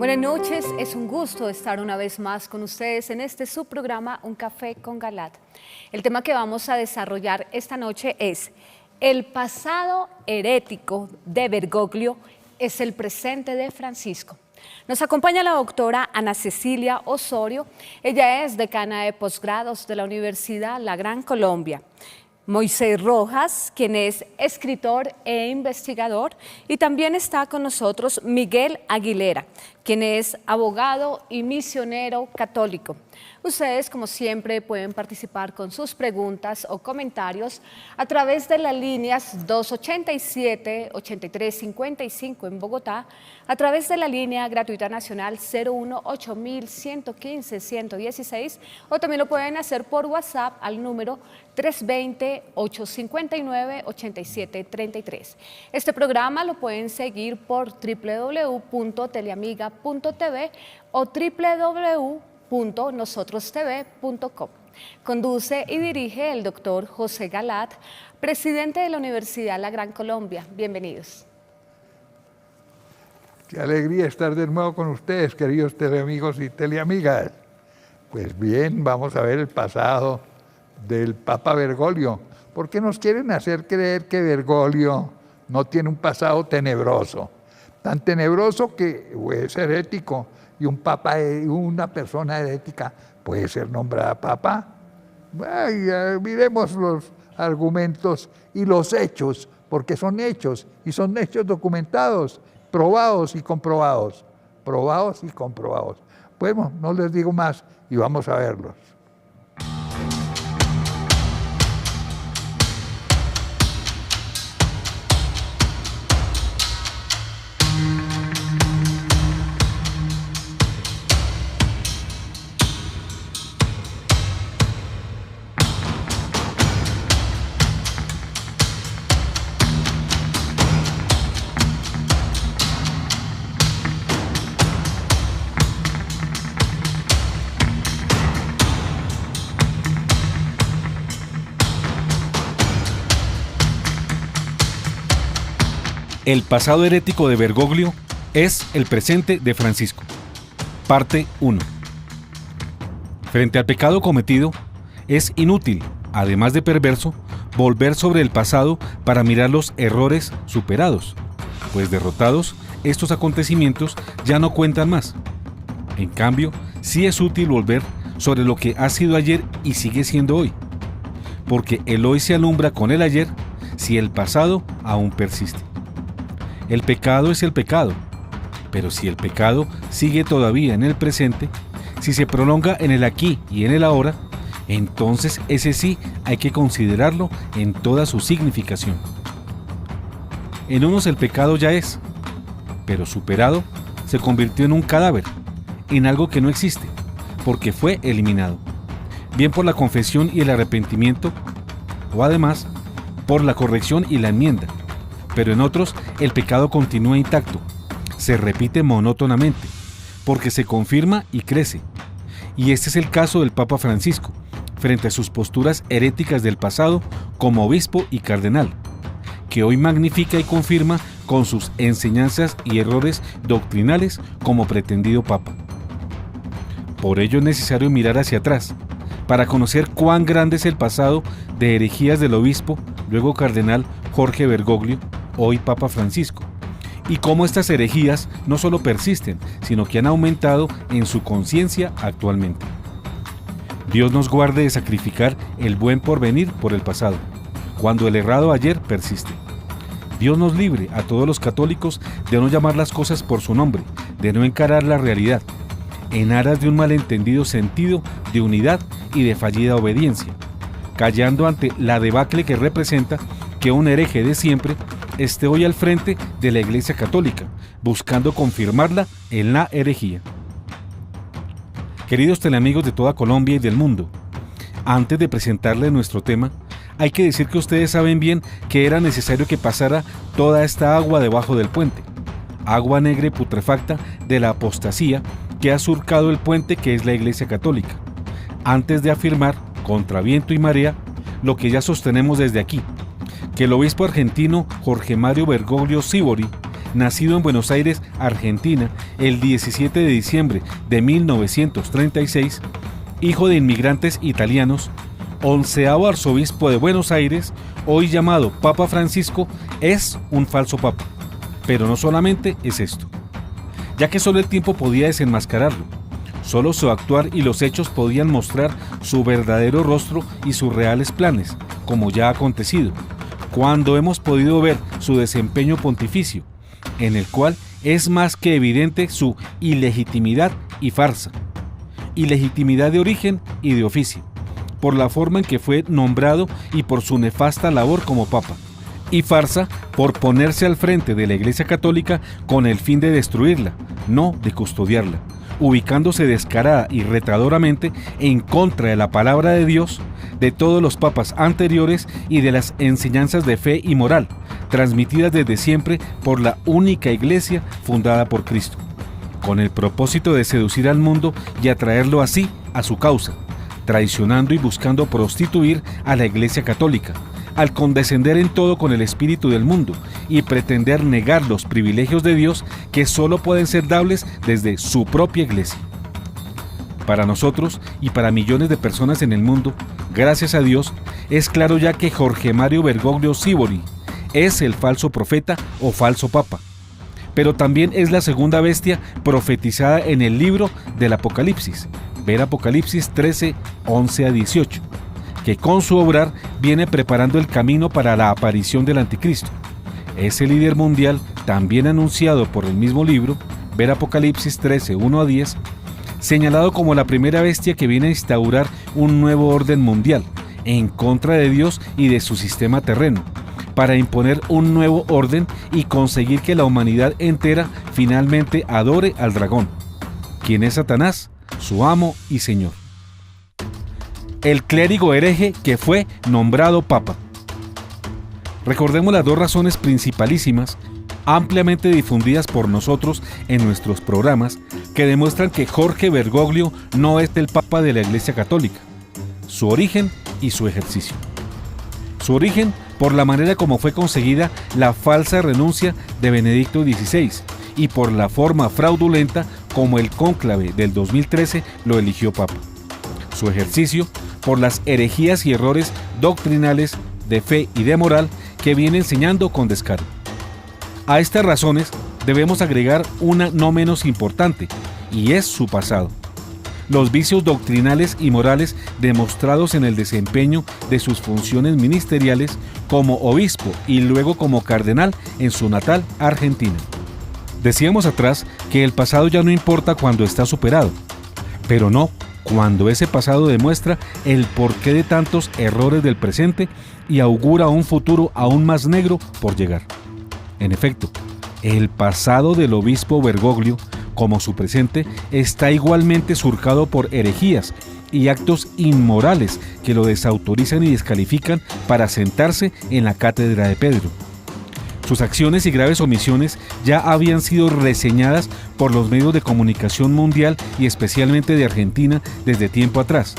Buenas noches, es un gusto estar una vez más con ustedes en este subprograma Un Café con Galat. El tema que vamos a desarrollar esta noche es: el pasado herético de Bergoglio es el presente de Francisco. Nos acompaña la doctora Ana Cecilia Osorio. Ella es decana de posgrados de la Universidad La Gran Colombia. Moisés Rojas, quien es escritor e investigador, y también está con nosotros Miguel Aguilera, quien es abogado y misionero católico. Ustedes, como siempre, pueden participar con sus preguntas o comentarios a través de las líneas 287-8355 en Bogotá, a través de la línea gratuita nacional 018-115-116, o también lo pueden hacer por WhatsApp al número 320-859-8733. Este programa lo pueden seguir por www.teleamiga.tv o www.nosotrostv.com. Conduce y dirige el doctor José Galat, presidente de la Universidad La Gran Colombia. Bienvenidos. Qué alegría estar de nuevo con ustedes, queridos teleamigos y teleamigas. Pues bien, vamos a ver el pasado del Papa Bergoglio. ¿Por qué nos quieren hacer creer que Bergoglio no tiene un pasado tenebroso? Tan tenebroso que es herético, y un papa, una persona herética puede ser nombrada papa. Miremos los argumentos y los hechos, porque son hechos, y son hechos documentados, probados y comprobados. Probados y comprobados. Bueno, no les digo más y vamos a verlos. El pasado herético de Bergoglio es el presente de Francisco. Parte 1. Frente al pecado cometido, es inútil, además de perverso, volver sobre el pasado para mirar los errores superados, pues derrotados, estos acontecimientos ya no cuentan más. En cambio, sí es útil volver sobre lo que ha sido ayer y sigue siendo hoy, porque el hoy se alumbra con el ayer si el pasado aún persiste. El pecado es el pecado, pero si el pecado sigue todavía en el presente, si se prolonga en el aquí y en el ahora, entonces ese sí hay que considerarlo en toda su significación. En unos el pecado ya es, pero superado se convirtió en un cadáver, en algo que no existe, porque fue eliminado, bien por la confesión y el arrepentimiento, o además por la corrección y la enmienda. Pero en otros el pecado continúa intacto, se repite monótonamente, porque se confirma y crece. Y este es el caso del Papa Francisco, frente a sus posturas heréticas del pasado como obispo y cardenal, que hoy magnifica y confirma con sus enseñanzas y errores doctrinales como pretendido Papa. Por ello es necesario mirar hacia atrás, para conocer cuán grande es el pasado de herejías del obispo, luego cardenal Jorge Bergoglio, hoy Papa Francisco, y cómo estas herejías no solo persisten, sino que han aumentado en su conciencia actualmente. Dios nos guarde de sacrificar el buen porvenir por el pasado, cuando el errado ayer persiste. Dios nos libre a todos los católicos de no llamar las cosas por su nombre, de no encarar la realidad, en aras de un malentendido sentido de unidad y de fallida obediencia, callando ante la debacle que representa que un hereje de siempre esté hoy al frente de la Iglesia Católica, buscando confirmarla en la herejía. Queridos teleamigos de toda Colombia y del mundo, antes de presentarles nuestro tema, hay que decir que ustedes saben bien que era necesario que pasara toda esta agua debajo del puente, agua negra y putrefacta de la apostasía que ha surcado el puente que es la Iglesia Católica, antes de afirmar, contra viento y marea, lo que ya sostenemos desde aquí, que el obispo argentino Jorge Mario Bergoglio Sívori nacido en Buenos Aires, Argentina, el 17 de diciembre de 1936, hijo de inmigrantes italianos, 11º arzobispo de Buenos Aires, hoy llamado Papa Francisco, es un falso papa. Pero no solamente es esto, ya que solo el tiempo podía desenmascararlo. Solo su actuar y los hechos podían mostrar su verdadero rostro y sus reales planes, como ya ha acontecido, cuando hemos podido ver su desempeño pontificio, en el cual es más que evidente su ilegitimidad y farsa. Ilegitimidad de origen y de oficio, por la forma en que fue nombrado y por su nefasta labor como papa, y farsa por ponerse al frente de la Iglesia Católica con el fin de destruirla, no de custodiarla, ubicándose descarada y retadoramente en contra de la palabra de Dios, de todos los papas anteriores y de las enseñanzas de fe y moral, transmitidas desde siempre por la única Iglesia fundada por Cristo, con el propósito de seducir al mundo y atraerlo así a su causa, traicionando y buscando prostituir a la Iglesia Católica, al condescender en todo con el espíritu del mundo y pretender negar los privilegios de Dios que solo pueden ser dables desde su propia Iglesia. Para nosotros y para millones de personas en el mundo, gracias a Dios, es claro ya que Jorge Mario Bergoglio Sívori es el falso profeta o falso papa, pero también es la segunda bestia profetizada en el libro del Apocalipsis, ver Apocalipsis 13, 11 a 18, que con su obrar viene preparando el camino para la aparición del anticristo. Ese líder mundial, también anunciado por el mismo libro, ver Apocalipsis 13, 1 a 10, señalado como la primera bestia que viene a instaurar un nuevo orden mundial, en contra de Dios y de su sistema terreno, para imponer un nuevo orden y conseguir que la humanidad entera finalmente adore al dragón, quien es Satanás, su amo y señor. El clérigo hereje que fue nombrado papa. Recordemos las dos razones principalísimas, ampliamente difundidas por nosotros en nuestros programas, que demuestran que Jorge Bergoglio no es el papa de la Iglesia Católica: su origen y su ejercicio. Su origen, por la manera como fue conseguida la falsa renuncia de Benedicto XVI y por la forma fraudulenta como el cónclave del 2013 lo eligió papa. Su ejercicio, por las herejías y errores doctrinales de fe y de moral que viene enseñando con descaro. A estas razones debemos agregar una no menos importante, y es su pasado. Los vicios doctrinales y morales demostrados en el desempeño de sus funciones ministeriales como obispo y luego como cardenal en su natal Argentina. Decíamos atrás que el pasado ya no importa cuando está superado, pero no cuando ese pasado demuestra el porqué de tantos errores del presente y augura un futuro aún más negro por llegar. En efecto, el pasado del obispo Bergoglio, como su presente, está igualmente surcado por herejías y actos inmorales que lo desautorizan y descalifican para sentarse en la cátedra de Pedro. Sus acciones y graves omisiones ya habían sido reseñadas por los medios de comunicación mundial y especialmente de Argentina desde tiempo atrás.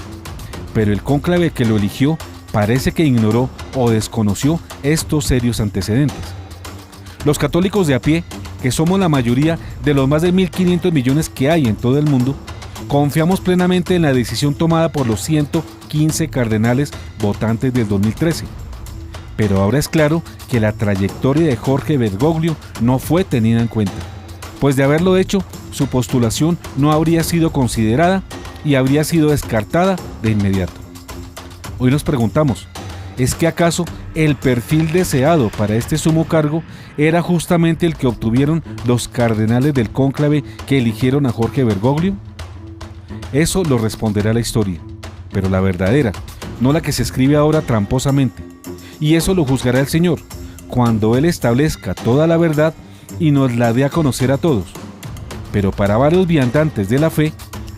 Pero el cónclave que lo eligió parece que ignoró o desconoció estos serios antecedentes. Los católicos de a pie, que somos la mayoría de los más de 1.500 millones que hay en todo el mundo, confiamos plenamente en la decisión tomada por los 115 cardenales votantes del 2013. Pero ahora es claro que la trayectoria de Jorge Bergoglio no fue tenida en cuenta, pues de haberlo hecho, su postulación no habría sido considerada y habría sido descartada de inmediato. Hoy nos preguntamos, ¿es que acaso el perfil deseado para este sumo cargo era justamente el que obtuvieron los cardenales del cónclave que eligieron a Jorge Bergoglio? Eso lo responderá la historia, pero la verdadera, no la que se escribe ahora tramposamente. Y eso lo juzgará el Señor, cuando Él establezca toda la verdad y nos la dé a conocer a todos. Pero para varios viandantes de la fe,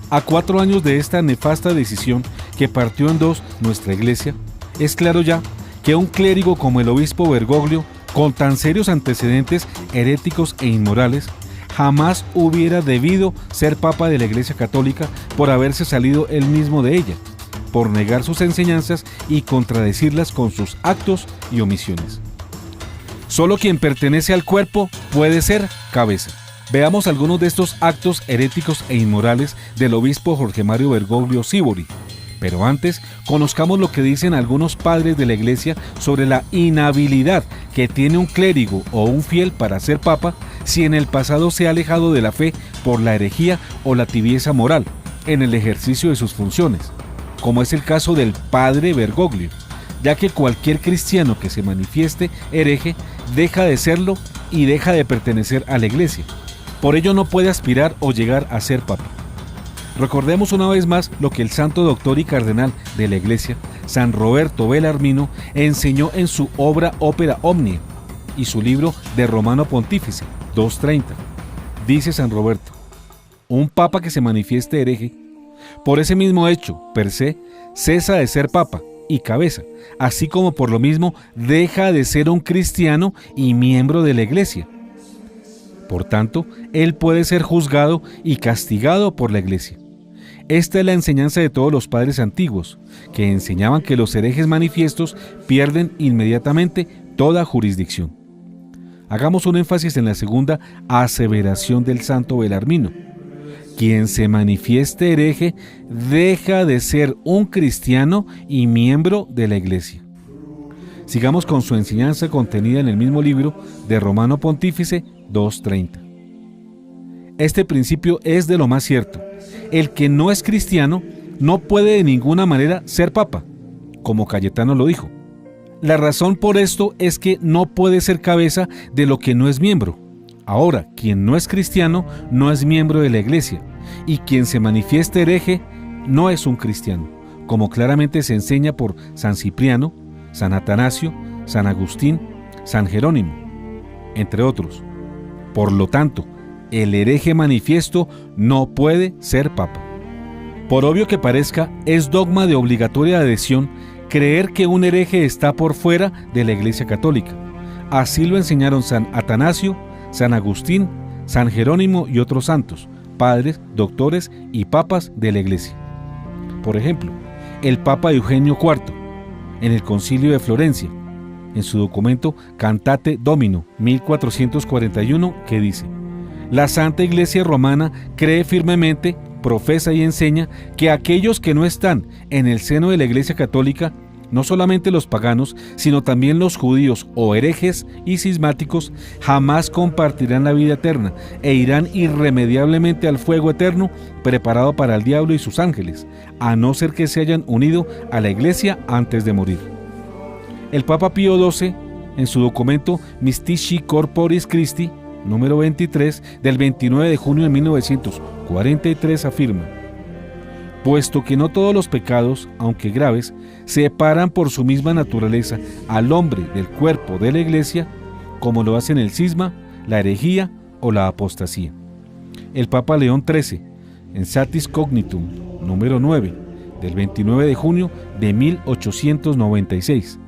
a 4 años de esta nefasta decisión que partió en dos nuestra Iglesia, es claro ya que un clérigo como el obispo Bergoglio, con tan serios antecedentes heréticos e inmorales, jamás hubiera debido ser papa de la Iglesia Católica por haberse salido él mismo de ella, por negar sus enseñanzas y contradecirlas con sus actos y omisiones. Solo quien pertenece al cuerpo puede ser cabeza. Veamos algunos de estos actos heréticos e inmorales del obispo Jorge Mario Bergoglio Sívori. Pero antes, conozcamos lo que dicen algunos padres de la Iglesia sobre la inhabilidad que tiene un clérigo o un fiel para ser papa si en el pasado se ha alejado de la fe por la herejía o la tibieza moral en el ejercicio de sus funciones, como es el caso del padre Bergoglio, ya que cualquier cristiano que se manifieste hereje deja de serlo y deja de pertenecer a la Iglesia. Por ello no puede aspirar o llegar a ser papa. Recordemos una vez más lo que el santo doctor y cardenal de la Iglesia, San Roberto Bellarmino, enseñó en su obra Opera Omnia y su libro De Romano Pontífice, 230. Dice San Roberto: un papa que se manifieste hereje, por ese mismo hecho, per se, cesa de ser papa y cabeza, así como por lo mismo deja de ser un cristiano y miembro de la Iglesia. Por tanto, él puede ser juzgado y castigado por la Iglesia. Esta es la enseñanza de todos los padres antiguos, que enseñaban que los herejes manifiestos pierden inmediatamente toda jurisdicción. Hagamos un énfasis en la segunda aseveración del santo Bellarmino: quien se manifieste hereje deja de ser un cristiano y miembro de la Iglesia. Sigamos con su enseñanza contenida en el mismo libro de Romano Pontífice 230. Este principio es de lo más cierto. El que no es cristiano no puede de ninguna manera ser papa, como Cayetano lo dijo. La razón por esto es que no puede ser cabeza de lo que no es miembro. Ahora, quien no es cristiano no es miembro de la Iglesia, y quien se manifieste hereje no es un cristiano, como claramente se enseña por San Cipriano, San Atanasio, San Agustín, San Jerónimo, entre otros. Por lo tanto, el hereje manifiesto no puede ser papa. Por obvio que parezca, es dogma de obligatoria adhesión creer que un hereje está por fuera de la Iglesia Católica. Así lo enseñaron San Atanasio, San Agustín, San Jerónimo y otros santos, padres, doctores y papas de la Iglesia. Por ejemplo, el Papa Eugenio IV, en el Concilio de Florencia, en su documento Cantate Domino 1441, que dice: la Santa Iglesia Romana cree firmemente, profesa y enseña que aquellos que no están en el seno de la Iglesia Católica, no solamente los paganos, sino también los judíos o herejes y cismáticos, jamás compartirán la vida eterna e irán irremediablemente al fuego eterno preparado para el diablo y sus ángeles, a no ser que se hayan unido a la Iglesia antes de morir. El Papa Pío XII, en su documento Mystici Corporis Christi, número 23, del 29 de junio de 1943, afirma: puesto que no todos los pecados, aunque graves, separan por su misma naturaleza al hombre del cuerpo de la Iglesia, como lo hacen el cisma, la herejía o la apostasía. El Papa León XIII, en Satis Cognitum, número 9, del 29 de junio de 1896,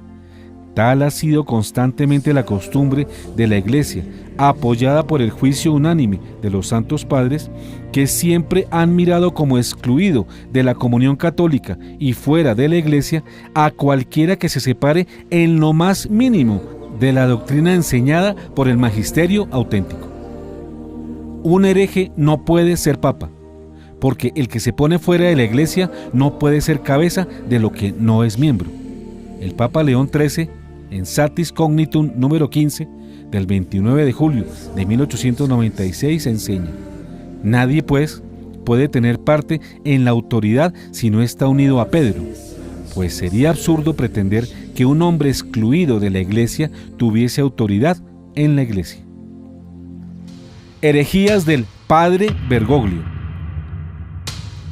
tal ha sido constantemente la costumbre de la Iglesia, apoyada por el juicio unánime de los santos padres, que siempre han mirado como excluido de la comunión católica y fuera de la Iglesia a cualquiera que se separe en lo más mínimo de la doctrina enseñada por el magisterio auténtico. Un hereje no puede ser papa, porque el que se pone fuera de la Iglesia no puede ser cabeza de lo que no es miembro. El Papa León XIII, en Satis Cognitum número 15, del 29 de julio de 1896, enseña: nadie, pues, puede tener parte en la autoridad si no está unido a Pedro, pues sería absurdo pretender que un hombre excluido de la Iglesia tuviese autoridad en la Iglesia. Herejías del padre Bergoglio.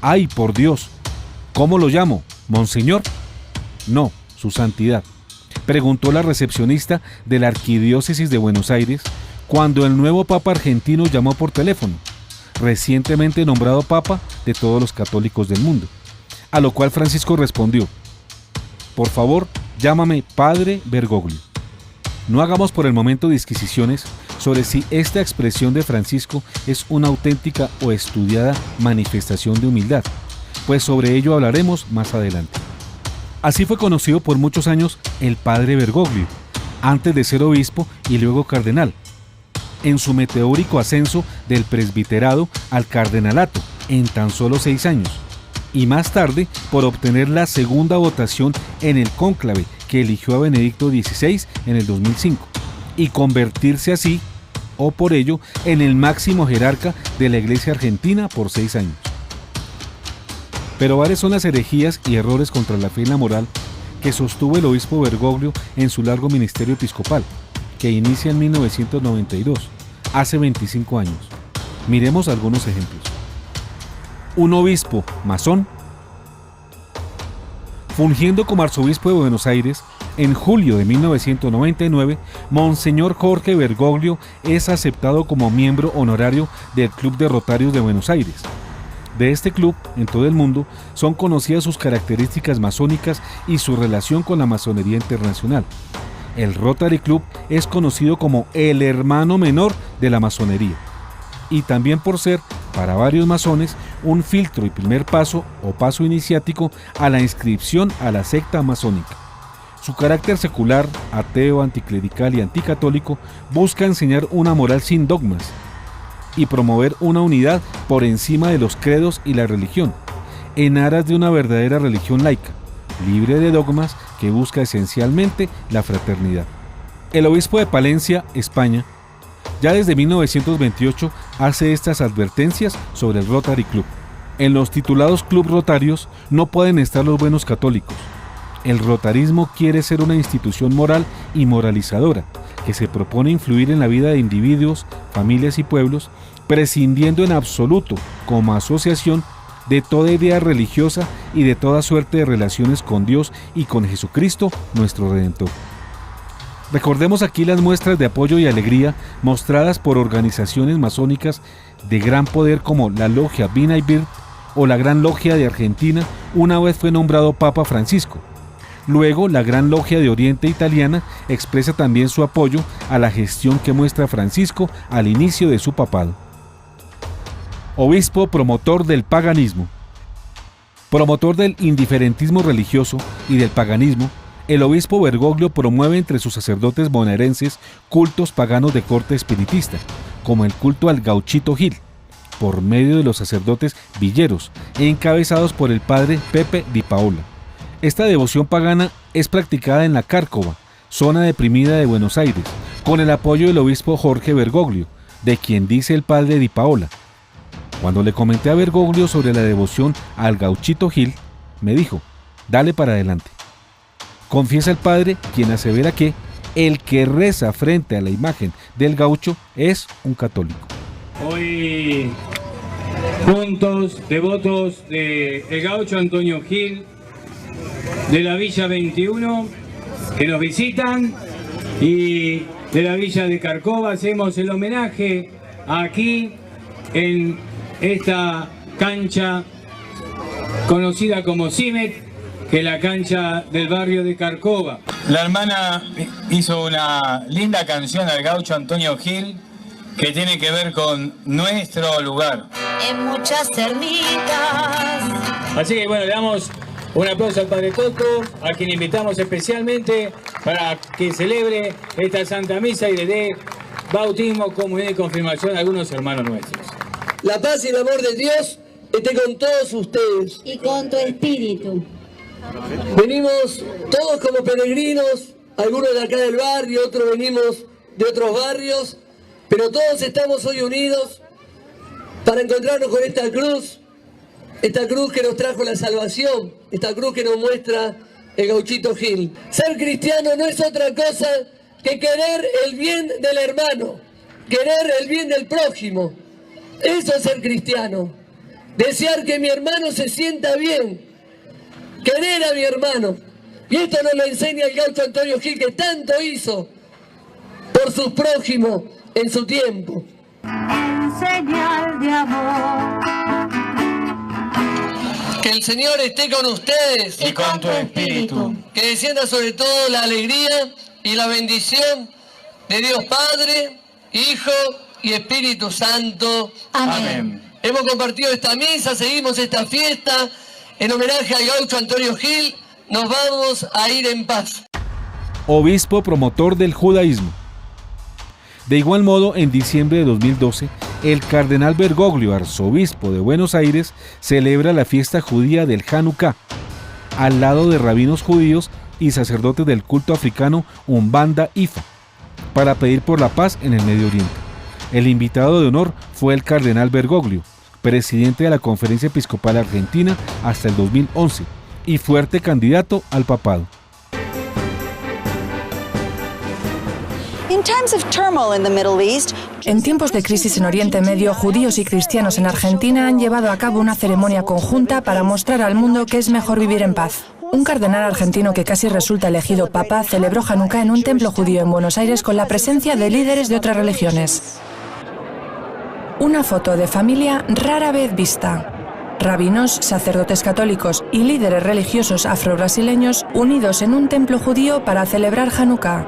¡Ay, por Dios! ¿Cómo lo llamo? ¿Monseñor? No, su santidad, preguntó la recepcionista de la Arquidiócesis de Buenos Aires cuando el nuevo Papa argentino llamó por teléfono, recientemente nombrado Papa de todos los católicos del mundo, a lo cual Francisco respondió: por favor, llámame Padre Bergoglio. No hagamos por el momento disquisiciones sobre si esta expresión de Francisco es una auténtica o estudiada manifestación de humildad, pues sobre ello hablaremos más adelante. Así fue conocido por muchos años el padre Bergoglio, antes de ser obispo y luego cardenal, en su meteórico ascenso del presbiterado al cardenalato en tan solo 6 años, y más tarde por obtener la segunda votación en el cónclave que eligió a Benedicto XVI en el 2005, y convertirse así, o por ello, en el máximo jerarca de la Iglesia argentina por 6 años. Pero varias son las herejías y errores contra la fe y la moral que sostuvo el obispo Bergoglio en su largo ministerio episcopal, que inicia en 1992, hace 25 años. Miremos algunos ejemplos. Un obispo masón. Fungiendo como arzobispo de Buenos Aires, en julio de 1999, Monseñor Jorge Bergoglio es aceptado como miembro honorario del Club de Rotarios de Buenos Aires. De este club, en todo el mundo, son conocidas sus características masónicas y su relación con la masonería internacional. El Rotary Club es conocido como el hermano menor de la masonería, y también por ser, para varios masones, un filtro y primer paso o paso iniciático a la inscripción a la secta masónica. Su carácter secular, ateo, anticlerical y anticatólico busca enseñar una moral sin dogmas y promover una unidad por encima de los credos y la religión, en aras de una verdadera religión laica, libre de dogmas, que busca esencialmente la fraternidad. El obispo de Palencia, España, ya desde 1928 hace estas advertencias sobre el Rotary Club. En los titulados club rotarios no pueden estar los buenos católicos. El rotarismo quiere ser una institución moral y moralizadora, que se propone influir en la vida de individuos, familias y pueblos, prescindiendo en absoluto, como asociación, de toda idea religiosa y de toda suerte de relaciones con Dios y con Jesucristo, nuestro Redentor. Recordemos aquí las muestras de apoyo y alegría mostradas por organizaciones masónicas de gran poder como la Logia Vina y Bird o la Gran Logia de Argentina, una vez fue nombrado Papa Francisco. Luego, la Gran Logia de Oriente Italiana expresa también su apoyo a la gestión que muestra Francisco al inicio de su papado. Obispo promotor del paganismo. Promotor del indiferentismo religioso y del paganismo, el obispo Bergoglio promueve entre sus sacerdotes bonaerenses cultos paganos de corte espiritista, como el culto al Gauchito Gil, por medio de los sacerdotes villeros, encabezados por el padre Pepe Di Paola. Esta devoción pagana es practicada en la Cárcova, zona deprimida de Buenos Aires, con el apoyo del obispo Jorge Bergoglio, de quien dice el padre Di Paola: cuando le comenté a Bergoglio sobre la devoción al Gauchito Gil, me dijo: dale para adelante. Confiesa el padre, quien asevera que el que reza frente a la imagen del gaucho es un católico. Hoy, juntos, devotos del gaucho Antonio Gil, de la Villa 21, que nos visitan, y de la Villa de Cárcova, hacemos el homenaje aquí en esta cancha conocida como Cimet, que es la cancha del barrio de Cárcova. La hermana hizo una linda canción al gaucho Antonio Gil que tiene que ver con nuestro lugar. En muchas ermitas. Así que bueno, le damos un aplauso al Padre Toto, a quien invitamos especialmente para que celebre esta Santa Misa y le dé bautismo, comunión y confirmación a algunos hermanos nuestros. La paz y el amor de Dios esté con todos ustedes. Y con tu espíritu. Venimos todos como peregrinos, algunos de acá del barrio, otros venimos de otros barrios, pero todos estamos hoy unidos para encontrarnos con esta cruz que nos trajo la salvación, esta cruz que nos muestra el Gauchito Gil. Ser cristiano no es otra cosa que querer el bien del hermano, querer el bien del prójimo. Eso es ser cristiano. Desear que mi hermano se sienta bien, querer a mi hermano. Y esto nos lo enseña el gaucho Antonio Gil, que tanto hizo por sus prójimos en su tiempo. En señal de amor. Que el Señor esté con ustedes Y con tu espíritu. que descienda sobre todo la alegría y la bendición de Dios Padre, Hijo y Espíritu Santo. Amén. Hemos compartido esta misa, seguimos esta fiesta en homenaje al gaucho Antonio Gil. Nos vamos a ir en paz. obispo promotor del judaísmo. De igual modo, en diciembre de 2012, el cardenal Bergoglio, arzobispo de Buenos Aires, celebra la fiesta judía del Hanukkah, al lado de rabinos judíos y sacerdotes del culto africano Umbanda Ifa, para pedir por la paz en el Medio Oriente. El invitado de honor fue el cardenal Bergoglio, presidente de la Conferencia Episcopal Argentina hasta el 2011 y fuerte candidato al papado. En tiempos de crisis en Oriente Medio, judíos y cristianos en Argentina han llevado a cabo una ceremonia conjunta para mostrar al mundo que es mejor vivir en paz. Un cardenal argentino que casi resulta elegido papa celebró Hanukkah en un templo judío en Buenos Aires con la presencia de líderes de otras religiones. Una foto de familia rara vez vista. Rabinos, sacerdotes católicos y líderes religiosos afro-brasileños unidos en un templo judío para celebrar Hanukkah.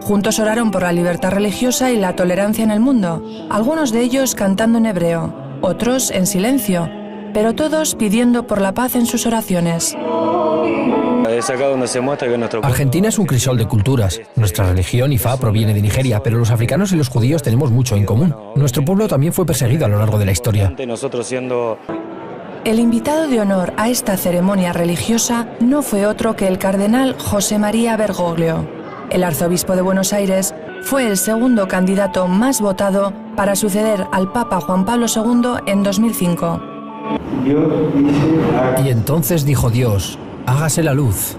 Juntos oraron por la libertad religiosa y la tolerancia en el mundo, algunos de ellos cantando en hebreo, otros en silencio, pero todos pidiendo por la paz en sus oraciones. Argentina es un crisol de culturas. Nuestra religión, Ifá, proviene de Nigeria, pero los africanos y los judíos tenemos mucho en común. Nuestro pueblo también fue perseguido a lo largo de la historia. El invitado de honor a esta ceremonia religiosa no fue otro que el cardenal José María Bergoglio. El arzobispo de Buenos Aires fue el segundo candidato más votado para suceder al Papa Juan Pablo II en 2005. Y entonces dijo Dios: hágase la luz.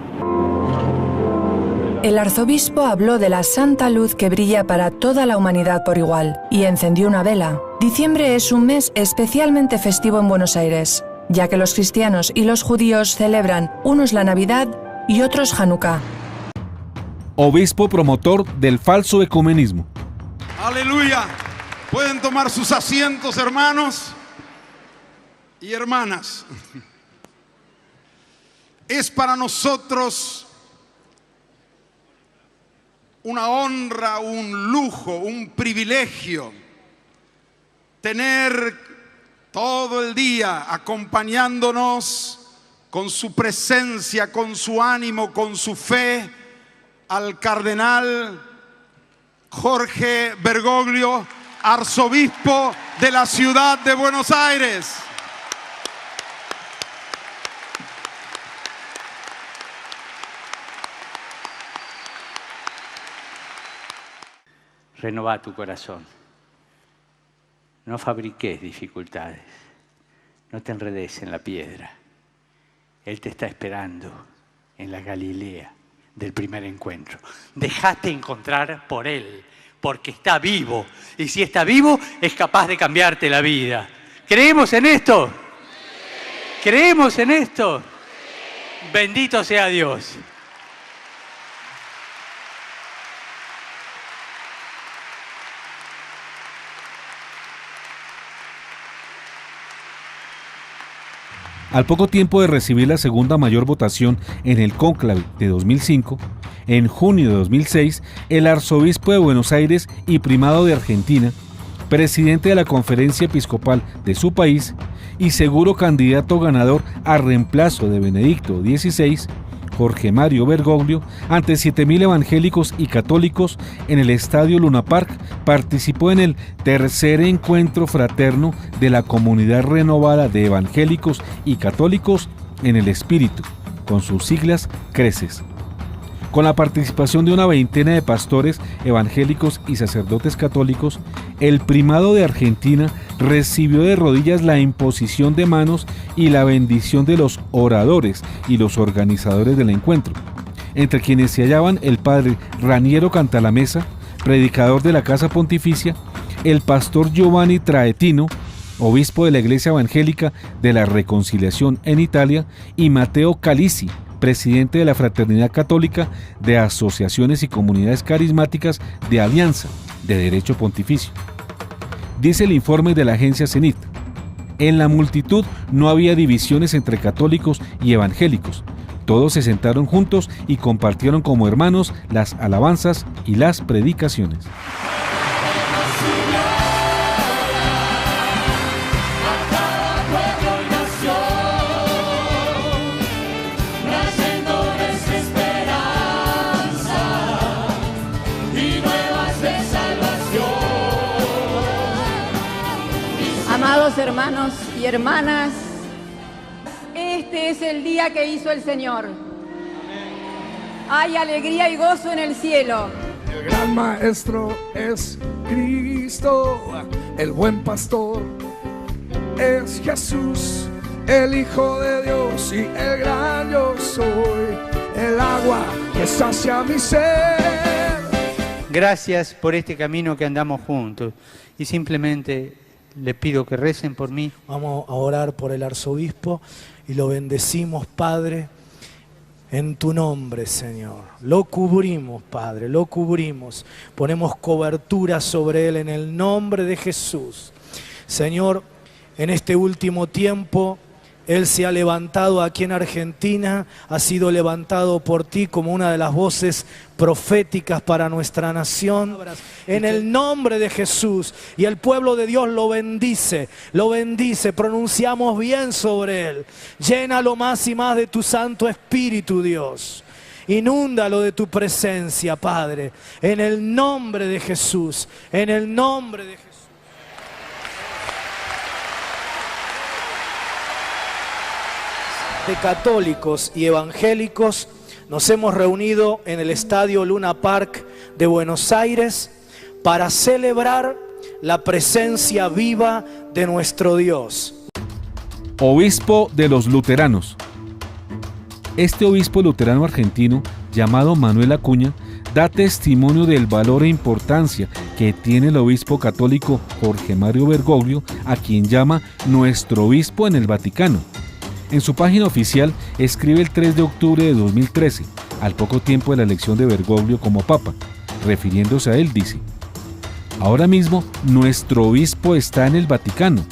El arzobispo habló de la santa luz que brilla para toda la humanidad por igual y encendió una vela. Diciembre es un mes especialmente festivo en Buenos Aires, ya que los cristianos y los judíos celebran unos la Navidad y otros Hanukkah. Obispo promotor del falso ecumenismo. Aleluya. Pueden tomar sus asientos, hermanos y hermanas. Es para nosotros una honra, un lujo, un privilegio tener todo el día acompañándonos con su presencia, con su ánimo, con su fe, al cardenal Jorge Bergoglio, arzobispo de la ciudad de Buenos Aires. Renová tu corazón. No fabriques dificultades. No te enredes en la piedra. Él te está esperando en la Galilea del primer encuentro. Dejate encontrar por Él, porque está vivo. Y si está vivo, es capaz de cambiarte la vida. ¿Creemos en esto? ¿Creemos en esto? Bendito sea Dios. Al poco tiempo de recibir la segunda mayor votación en el cónclave de 2005, en junio de 2006, el arzobispo de Buenos Aires y primado de Argentina, presidente de la Conferencia Episcopal de su país y seguro candidato ganador a reemplazo de Benedicto XVI, Jorge Mario Bergoglio, ante 7.000 evangélicos y católicos en el Estadio Luna Park, participó en el tercer encuentro fraterno de la comunidad renovada de evangélicos y católicos en el Espíritu, con sus siglas CRECES. Con la participación de una veintena de pastores evangélicos y sacerdotes católicos, el primado de Argentina recibió de rodillas la imposición de manos y la bendición de los oradores y los organizadores del encuentro, entre quienes se hallaban el padre Raniero Cantalamessa, predicador de la Casa Pontificia, el pastor Giovanni Traetino, obispo de la Iglesia Evangélica de la Reconciliación en Italia, y Matteo Calisi, presidente de la Fraternidad Católica de Asociaciones y Comunidades Carismáticas de Alianza de Derecho Pontificio. Dice el informe de la agencia Cenit: en la multitud no había divisiones entre católicos y evangélicos. Todos se sentaron juntos y compartieron como hermanos las alabanzas y las predicaciones. Amados hermanos y hermanas, este es el día que hizo el Señor. Hay alegría y gozo en el cielo. El gran maestro es Cristo, el buen pastor es Jesús, el Hijo de Dios y el gran yo soy, el agua que sacia mi sed. Gracias por este camino que andamos juntos y simplemente les pido que recen por mí. Vamos a orar por el arzobispo y lo bendecimos, Padre, en tu nombre, Señor. Lo cubrimos, Padre, lo cubrimos. Ponemos cobertura sobre él en el nombre de Jesús. Señor, en este último tiempo, él se ha levantado aquí en Argentina, ha sido levantado por ti como una de las voces proféticas para nuestra nación. En el nombre de Jesús, y el pueblo de Dios lo bendice, pronunciamos bien sobre él. Llénalo más y más de tu Santo Espíritu, Dios. Inúndalo de tu presencia, Padre, en el nombre de Jesús, en el nombre de Jesús. De católicos y evangélicos nos hemos reunido en el Estadio Luna Park de Buenos Aires para celebrar la presencia viva de nuestro Dios. Obispo de los luteranos. Este obispo luterano argentino, llamado Manuel Acuña, da testimonio del valor e importancia que tiene el obispo católico Jorge Mario Bergoglio, a quien llama nuestro obispo en el Vaticano. En su página oficial escribe el 3 de octubre de 2013, al poco tiempo de la elección de Bergoglio como papa. Refiriéndose a él, dice: ahora mismo nuestro obispo está en el Vaticano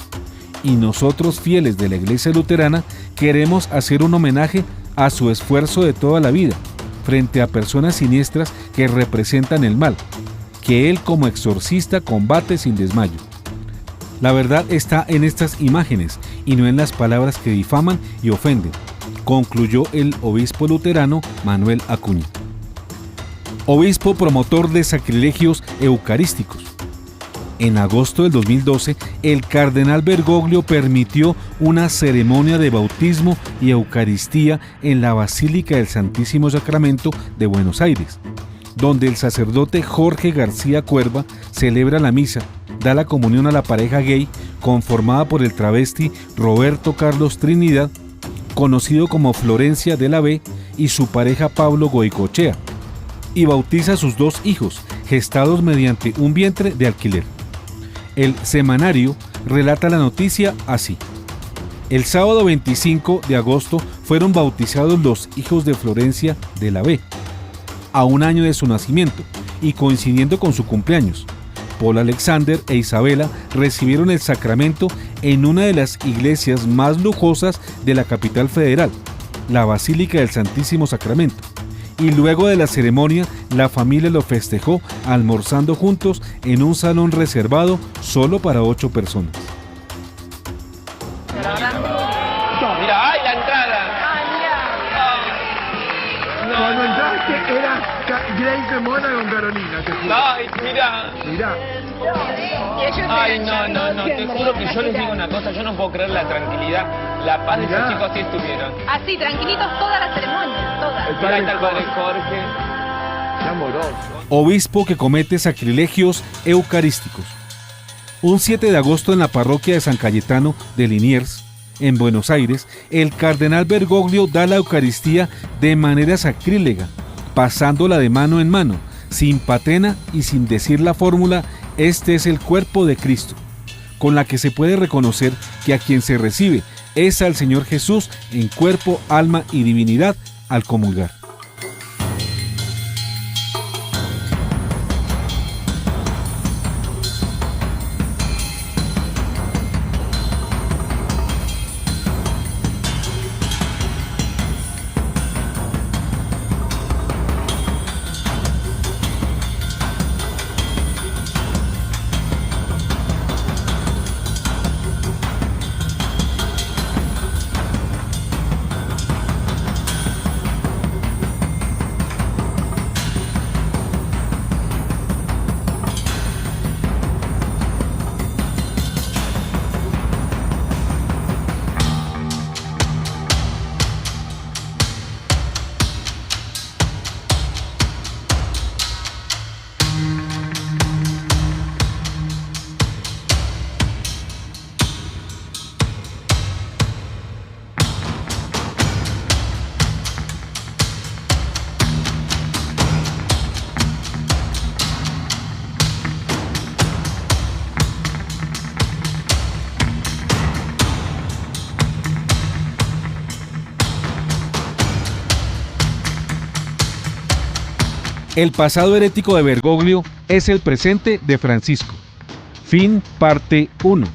y nosotros, fieles de la Iglesia Luterana, queremos hacer un homenaje a su esfuerzo de toda la vida frente a personas siniestras que representan el mal, que él como exorcista combate sin desmayo. La verdad está en estas imágenes y no en las palabras que difaman y ofenden, concluyó el obispo luterano Manuel Acuña. Obispo promotor de sacrilegios eucarísticos. En agosto del 2012, el cardenal Bergoglio permitió una ceremonia de bautismo y Eucaristía en la Basílica del Santísimo Sacramento de Buenos Aires, donde el sacerdote Jorge García Cuerva celebra la misa, da la comunión a la pareja gay conformada por el travesti Roberto Carlos Trinidad, conocido como Florencia de la B, y su pareja Pablo Goicochea, y bautiza a sus dos hijos, gestados mediante un vientre de alquiler. El semanario relata la noticia así: el sábado 25 de agosto fueron bautizados los hijos de Florencia de la B, a un año de su nacimiento y coincidiendo con su cumpleaños. Paul Alexander e Isabela recibieron el sacramento en una de las iglesias más lujosas de la capital federal, la Basílica del Santísimo Sacramento, y luego de la ceremonia la familia lo festejó almorzando juntos en un salón reservado solo para 8 personas. Mira, ¡ay, la entrada! Cuando entraste era Grace Mona con Carolina, te juro. ¡Ay, mira! Mirá. Ay, no, te juro que yo les digo una cosa, yo no puedo creer la tranquilidad, la paz de esos chicos que estuvieron. Así, tranquilitos toda la ceremonia, toda. Mira, ahí está el padre Jorge. Qué amoroso. Obispo que comete sacrilegios eucarísticos. Un 7 de agosto en la parroquia de San Cayetano de Liniers, en Buenos Aires, el cardenal Bergoglio da la Eucaristía de manera sacrílega, pasándola de mano en mano, sin patena y sin decir la fórmula "este es el cuerpo de Cristo", con la que se puede reconocer que a quien se recibe es al Señor Jesús en cuerpo, alma y divinidad al comulgar. El pasado herético de Bergoglio es el presente de Francisco. Fin, parte 1.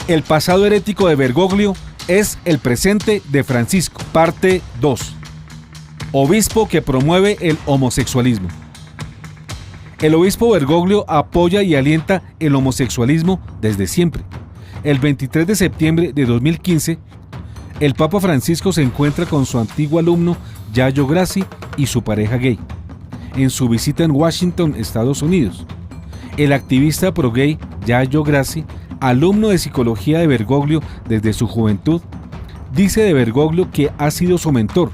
El pasado herético de Bergoglio es el presente de Francisco, parte 2. Obispo que promueve el homosexualismo. El obispo Bergoglio apoya y alienta el homosexualismo desde siempre. El 23 de septiembre de 2015, el Papa Francisco se encuentra con su antiguo alumno Yayo Grassi y su pareja gay, en su visita en Washington, Estados Unidos. El activista pro-gay Yayo Grassi, alumno de psicología de Bergoglio desde su juventud, dice de Bergoglio que ha sido su mentor,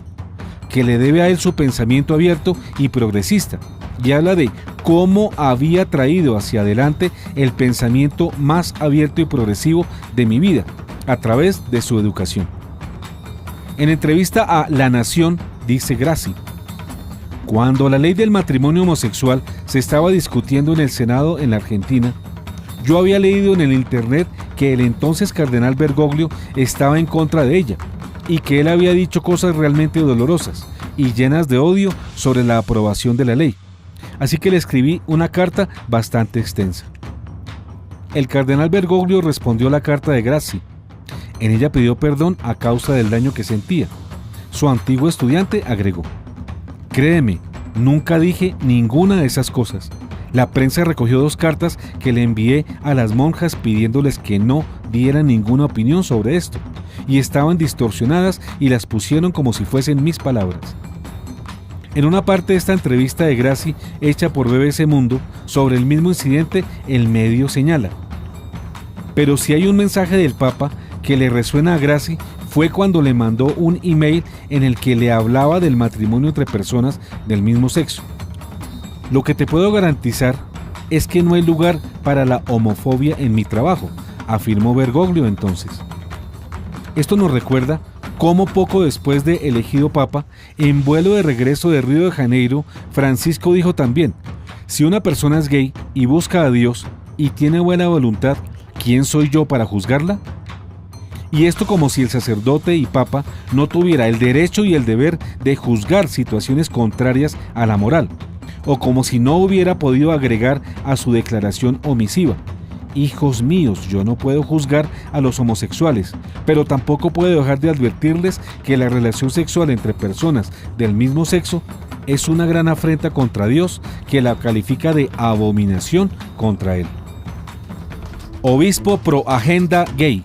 que le debe a él su pensamiento abierto y progresista, y habla de cómo había traído hacia adelante el pensamiento más abierto y progresivo de mi vida, a través de su educación. En entrevista a La Nación, dice Grassi: cuando la ley del matrimonio homosexual se estaba discutiendo en el Senado en la Argentina, yo había leído en el internet que el entonces cardenal Bergoglio estaba en contra de ella y que él había dicho cosas realmente dolorosas y llenas de odio sobre la aprobación de la ley. Así que le escribí una carta bastante extensa. El cardenal Bergoglio respondió a la carta de Grassi. En ella pidió perdón a causa del daño que sentía. Su antiguo estudiante agregó: créeme, nunca dije ninguna de esas cosas. La prensa recogió 2 cartas que le envié a las monjas pidiéndoles que no dieran ninguna opinión sobre esto, y estaban distorsionadas y las pusieron como si fuesen mis palabras. En una parte de esta entrevista de Grassi, hecha por BBC Mundo, sobre el mismo incidente, el medio señala: pero si hay un mensaje del Papa que le resuena a Grassi, fue cuando le mandó un email en el que le hablaba del matrimonio entre personas del mismo sexo. Lo que te puedo garantizar es que no hay lugar para la homofobia en mi trabajo, afirmó Bergoglio entonces. Esto nos recuerda cómo poco después de elegido Papa, en vuelo de regreso de Río de Janeiro, Francisco dijo también: si una persona es gay y busca a Dios y tiene buena voluntad, ¿quién soy yo para juzgarla? Y esto como si el sacerdote y Papa no tuviera el derecho y el deber de juzgar situaciones contrarias a la moral, o como si no hubiera podido agregar a su declaración omisiva: hijos míos, yo no puedo juzgar a los homosexuales, pero tampoco puedo dejar de advertirles que la relación sexual entre personas del mismo sexo es una gran afrenta contra Dios, que la califica de abominación contra él. Obispo pro agenda gay.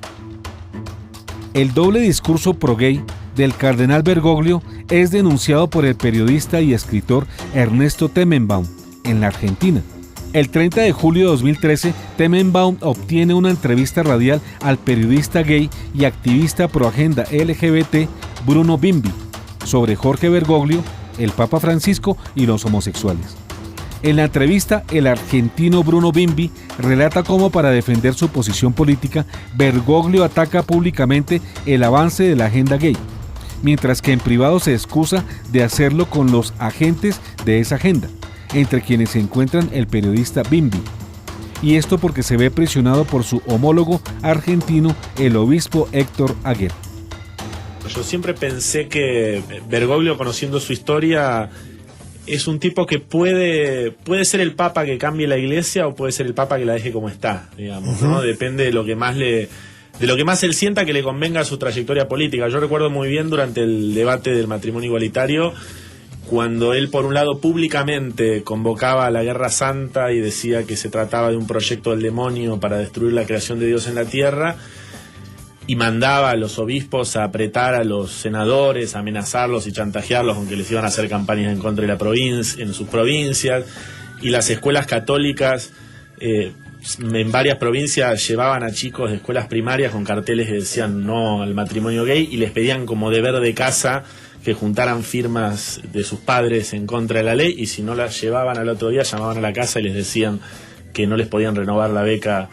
El doble discurso pro-gay del cardenal Bergoglio es denunciado por el periodista y escritor Ernesto Temenbaum en la Argentina. El 30 de julio de 2013, Temenbaum obtiene una entrevista radial al periodista gay y activista pro-agenda LGBT Bruno Bimbi sobre Jorge Bergoglio, el Papa Francisco y los homosexuales. En la entrevista, el argentino Bruno Bimbi relata cómo, para defender su posición política, Bergoglio ataca públicamente el avance de la agenda gay, mientras que en privado se excusa de hacerlo con los agentes de esa agenda, entre quienes se encuentran el periodista Bimbi. Y esto porque se ve presionado por su homólogo argentino, el obispo Héctor Aguer. Yo siempre pensé que Bergoglio, conociendo su historia, es un tipo que puede ser el Papa que cambie la Iglesia o puede ser el Papa que la deje como está, digamos, ¿no? Depende de lo que más él sienta que le convenga a su trayectoria política. Yo recuerdo muy bien durante el debate del matrimonio igualitario, cuando él, por un lado, públicamente convocaba a la Guerra Santa y decía que se trataba de un proyecto del demonio para destruir la creación de Dios en la tierra, y mandaba a los obispos a apretar a los senadores, a amenazarlos y chantajearlos con que les iban a hacer campañas en contra de la provincia, en sus provincias, y las escuelas católicas en varias provincias llevaban a chicos de escuelas primarias con carteles que decían no al matrimonio gay y les pedían como deber de casa que juntaran firmas de sus padres en contra de la ley, y si no las llevaban al otro día llamaban a la casa y les decían que no les podían renovar la beca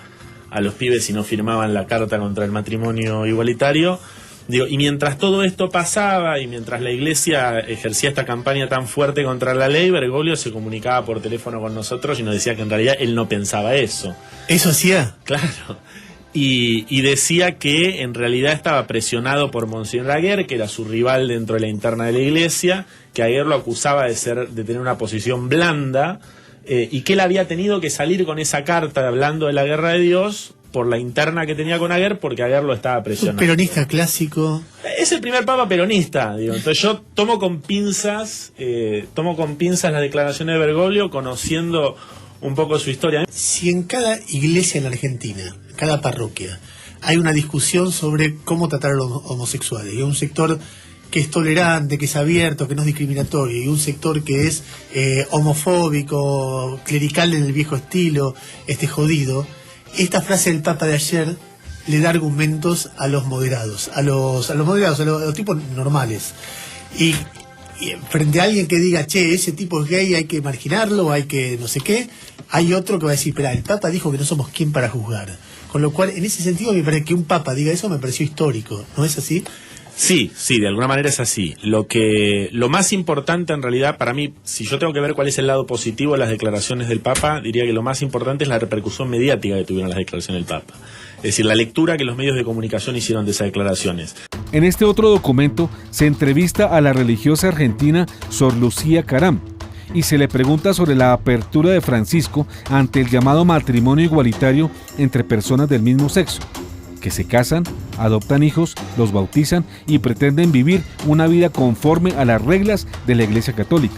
a los pibes si no firmaban la carta contra el matrimonio igualitario. Digo, y mientras todo esto pasaba y mientras la Iglesia ejercía esta campaña tan fuerte contra la ley, Bergoglio se comunicaba por teléfono con nosotros y nos decía que en realidad él no pensaba eso. ¿Eso hacía? Claro. Y decía que en realidad estaba presionado por Monseñor Aguer, que era su rival dentro de la interna de la Iglesia, que Aguer lo acusaba de tener una posición blanda, y que él había tenido que salir con esa carta hablando de la guerra de Dios por la interna que tenía con Aguer, porque Aguer lo estaba presionando. Un peronista clásico. Es el primer papa peronista, digo. Entonces yo tomo con pinzas las declaraciones de Bergoglio, conociendo un poco su historia. Si en cada iglesia en la Argentina, cada parroquia, hay una discusión sobre cómo tratar a los homosexuales, y un sector que es tolerante, que es abierto, que no es discriminatorio, y un sector que es homofóbico, clerical en el viejo estilo, jodido, esta frase del Papa de ayer le da argumentos a los moderados, a los tipos normales. Y frente a alguien que diga, che, ese tipo es gay, hay que marginarlo, hay que no sé qué, hay otro que va a decir, pero el Papa dijo que no somos quien para juzgar. Con lo cual, en ese sentido, me parece que un Papa diga eso me pareció histórico, ¿no es así? Sí, de alguna manera es así. Lo más importante en realidad para mí, si yo tengo que ver cuál es el lado positivo de las declaraciones del Papa, diría que lo más importante es la repercusión mediática que tuvieron las declaraciones del Papa. Es decir, la lectura que los medios de comunicación hicieron de esas declaraciones. En este otro documento se entrevista a la religiosa argentina Sor Lucía Caram y se le pregunta sobre la apertura de Francisco ante el llamado matrimonio igualitario entre personas del mismo sexo, que se casan, adoptan hijos, los bautizan y pretenden vivir una vida conforme a las reglas de la Iglesia Católica.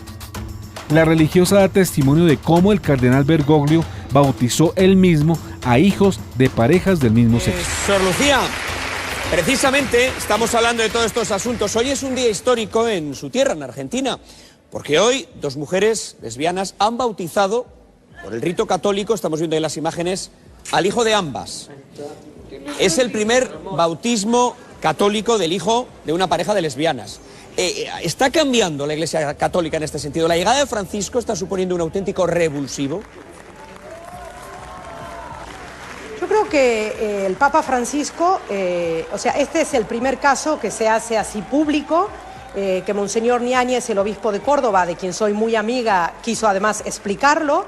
La religiosa da testimonio de cómo el cardenal Bergoglio bautizó él mismo a hijos de parejas del mismo sexo. Sor Lucía, precisamente estamos hablando de todos estos asuntos. Hoy es un día histórico en su tierra, en Argentina, porque hoy 2 mujeres lesbianas han bautizado, por el rito católico, estamos viendo en las imágenes, al hijo de ambas. Es el primer bautismo católico del hijo de una pareja de lesbianas. ¿Está cambiando la Iglesia Católica en este sentido? ¿La llegada de Francisco está suponiendo un auténtico revulsivo? Yo creo que el Papa Francisco, este es el primer caso que se hace así público, que Monseñor Niáñez, el obispo de Córdoba, de quien soy muy amiga, quiso además explicarlo.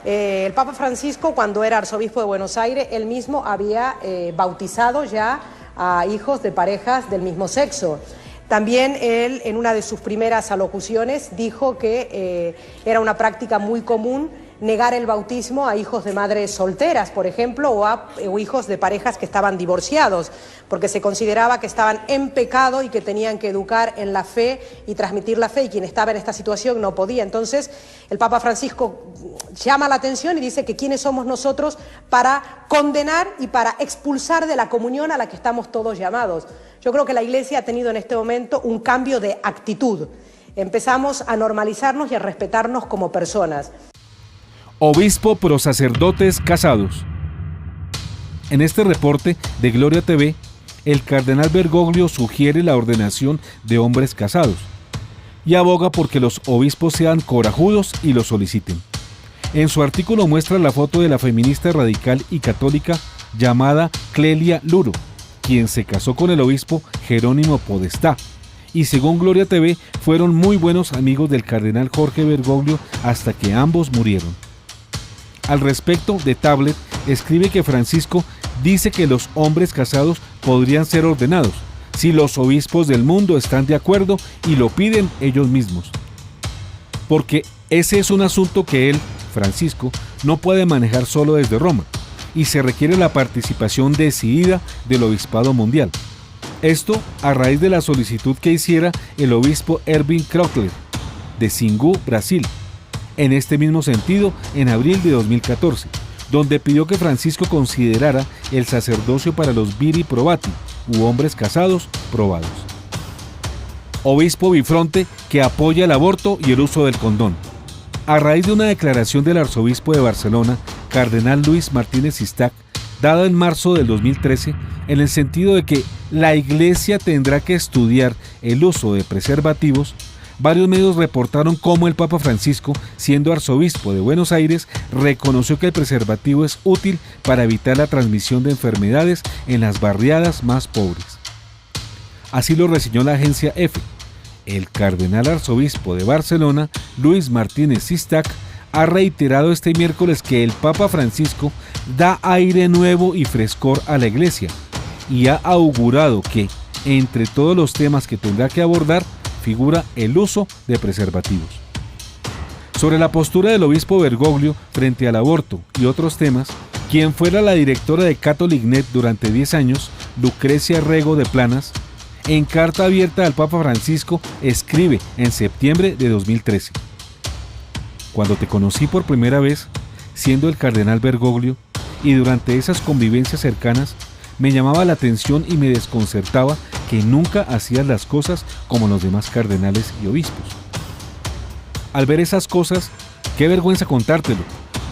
El Papa Francisco, cuando era arzobispo de Buenos Aires, él mismo había bautizado ya a hijos de parejas del mismo sexo. También él, en una de sus primeras alocuciones, dijo que era una práctica muy común negar el bautismo a hijos de madres solteras, por ejemplo, o hijos de parejas que estaban divorciados, porque se consideraba que estaban en pecado y que tenían que educar en la fe y transmitir la fe, y quien estaba en esta situación no podía. Entonces, el Papa Francisco llama la atención y dice que quiénes somos nosotros para condenar y para expulsar de la comunión a la que estamos todos llamados. Yo creo que la Iglesia ha tenido en este momento un cambio de actitud. Empezamos a normalizarnos y a respetarnos como personas. Obispo pro sacerdotes casados. En este reporte de Gloria TV, el cardenal Bergoglio sugiere la ordenación de hombres casados y aboga porque los obispos sean corajudos y lo soliciten. En su artículo muestra la foto de la feminista radical y católica llamada Clelia Luro, quien se casó con el obispo Jerónimo Podestá, y según Gloria TV fueron muy buenos amigos del cardenal Jorge Bergoglio hasta que ambos murieron. Al respecto, de Tablet escribe que Francisco dice que los hombres casados podrían ser ordenados si los obispos del mundo están de acuerdo y lo piden ellos mismos. Porque ese es un asunto que él, Francisco, no puede manejar solo desde Roma y se requiere la participación decidida del obispado mundial. Esto a raíz de la solicitud que hiciera el obispo Erwin Kröckler de Xingu, Brasil. En este mismo sentido, en abril de 2014, donde pidió que Francisco considerara el sacerdocio para los viri probati, u hombres casados probados. Obispo bifronte que apoya el aborto y el uso del condón. A raíz de una declaración del arzobispo de Barcelona, cardenal Luis Martínez Sistac, dada en marzo del 2013, en el sentido de que la Iglesia tendrá que estudiar el uso de preservativos, varios medios reportaron cómo el Papa Francisco, siendo arzobispo de Buenos Aires, reconoció que el preservativo es útil para evitar la transmisión de enfermedades en las barriadas más pobres. Así lo reseñó la agencia EFE. El cardenal arzobispo de Barcelona, Luis Martínez Sistac, ha reiterado este miércoles que el Papa Francisco da aire nuevo y frescor a la Iglesia y ha augurado que, entre todos los temas que tendrá que abordar, figura el uso de preservativos. Sobre la postura del obispo Bergoglio frente al aborto y otros temas, quien fuera la directora de CatholicNet durante 10 años, Lucrecia Rego de Planas, en carta abierta al Papa Francisco, escribe en septiembre de 2013. Cuando te conocí por primera vez, siendo el cardenal Bergoglio, y durante esas convivencias cercanas, me llamaba la atención y me desconcertaba que nunca hacías las cosas como los demás cardenales y obispos. Al ver esas cosas, qué vergüenza contártelo,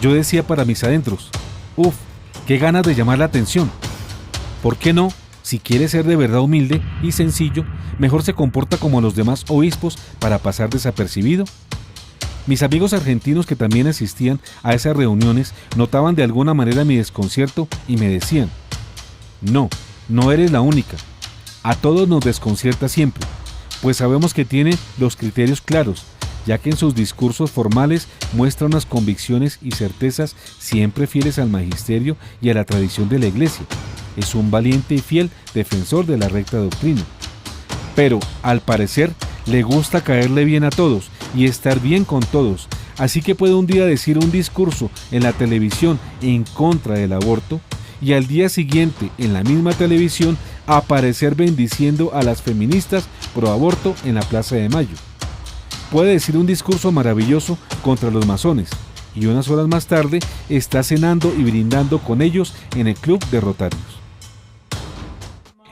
yo decía para mis adentros, qué ganas de llamar la atención. ¿Por qué no? Si quiere ser de verdad humilde y sencillo, mejor se comporta como los demás obispos para pasar desapercibido. Mis amigos argentinos que también asistían a esas reuniones notaban de alguna manera mi desconcierto y me decían: no eres la única. A todos nos desconcierta siempre, pues sabemos que tiene los criterios claros, ya que en sus discursos formales muestra unas convicciones y certezas siempre fieles al magisterio y a la tradición de la Iglesia. Es un valiente y fiel defensor de la recta doctrina. Pero, al parecer, le gusta caerle bien a todos y estar bien con todos, así que puede un día decir un discurso en la televisión en contra del aborto y al día siguiente en la misma televisión aparecer bendiciendo a las feministas pro aborto en la Plaza de Mayo. Puede decir un discurso maravilloso contra los masones y unas horas más tarde está cenando y brindando con ellos en el club de Rotarios.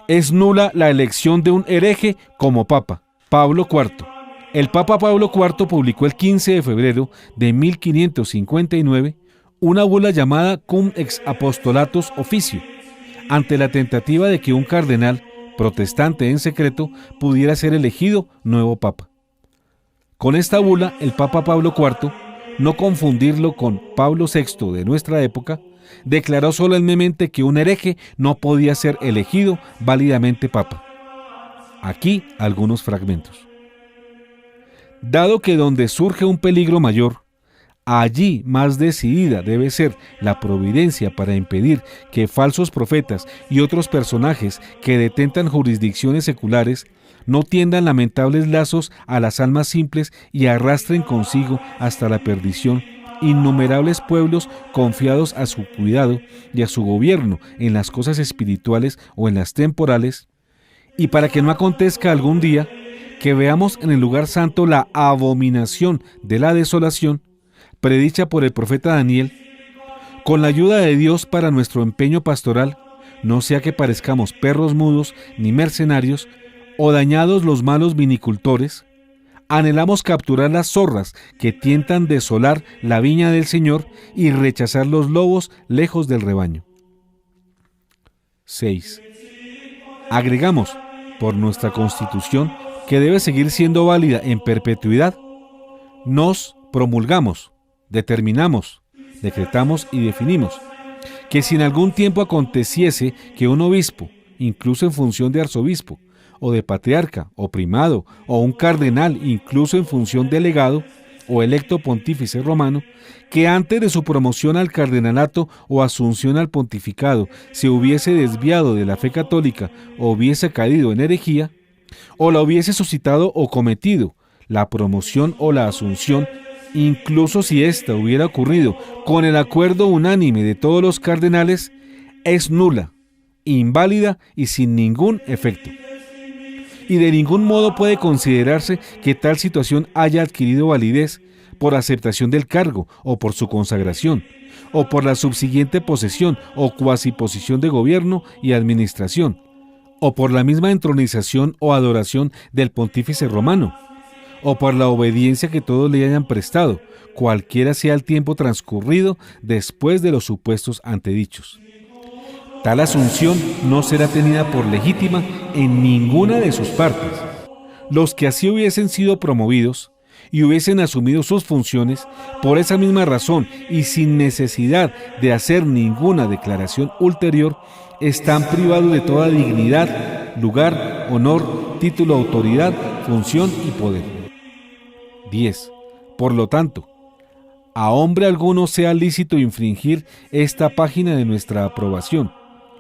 Es nula la elección de un hereje como Papa. Pablo IV. El Papa Pablo IV publicó el 15 de febrero de 1559 una bula llamada Cum ex Apostolatus Officio, ante la tentativa de que un cardenal, protestante en secreto, pudiera ser elegido nuevo Papa. Con esta bula, el Papa Pablo IV, no confundirlo con Pablo VI de nuestra época, declaró solemnemente que un hereje no podía ser elegido válidamente Papa. Aquí algunos fragmentos. Dado que donde surge un peligro mayor, allí más decidida debe ser la providencia para impedir que falsos profetas y otros personajes que detentan jurisdicciones seculares no tiendan lamentables lazos a las almas simples y arrastren consigo hasta la perdición innumerables pueblos confiados a su cuidado y a su gobierno en las cosas espirituales o en las temporales, y para que no acontezca algún día que veamos en el lugar santo la abominación de la desolación, predicha por el profeta Daniel, con la ayuda de Dios para nuestro empeño pastoral, no sea que parezcamos perros mudos ni mercenarios, o dañados los malos vinicultores, anhelamos capturar las zorras que tientan desolar la viña del Señor y rechazar los lobos lejos del rebaño. 6. Agregamos, por nuestra Constitución, que debe seguir siendo válida en perpetuidad, nos promulgamos, determinamos, decretamos y definimos que si en algún tiempo aconteciese que un obispo, incluso en función de arzobispo, o de patriarca, o primado, o un cardenal, incluso en función de legado, o electo pontífice romano, que antes de su promoción al cardenalato o asunción al pontificado se hubiese desviado de la fe católica o hubiese caído en herejía, o la hubiese suscitado o cometido la promoción o la asunción, incluso si ésta hubiera ocurrido con el acuerdo unánime de todos los cardenales, es nula, inválida y sin ningún efecto. Y de ningún modo puede considerarse que tal situación haya adquirido validez, por aceptación del cargo o por su consagración, o por la subsiguiente posesión o cuasiposición de gobierno y administración, o por la misma entronización o adoración del pontífice romano, o por la obediencia que todos le hayan prestado, cualquiera sea el tiempo transcurrido después de los supuestos antedichos. Tal asunción no será tenida por legítima en ninguna de sus partes. Los que así hubiesen sido promovidos y hubiesen asumido sus funciones, por esa misma razón y sin necesidad de hacer ninguna declaración ulterior, están privados de toda dignidad, lugar, honor, título, autoridad, función y poder. 10. Por lo tanto, a hombre alguno sea lícito infringir esta página de nuestra aprobación,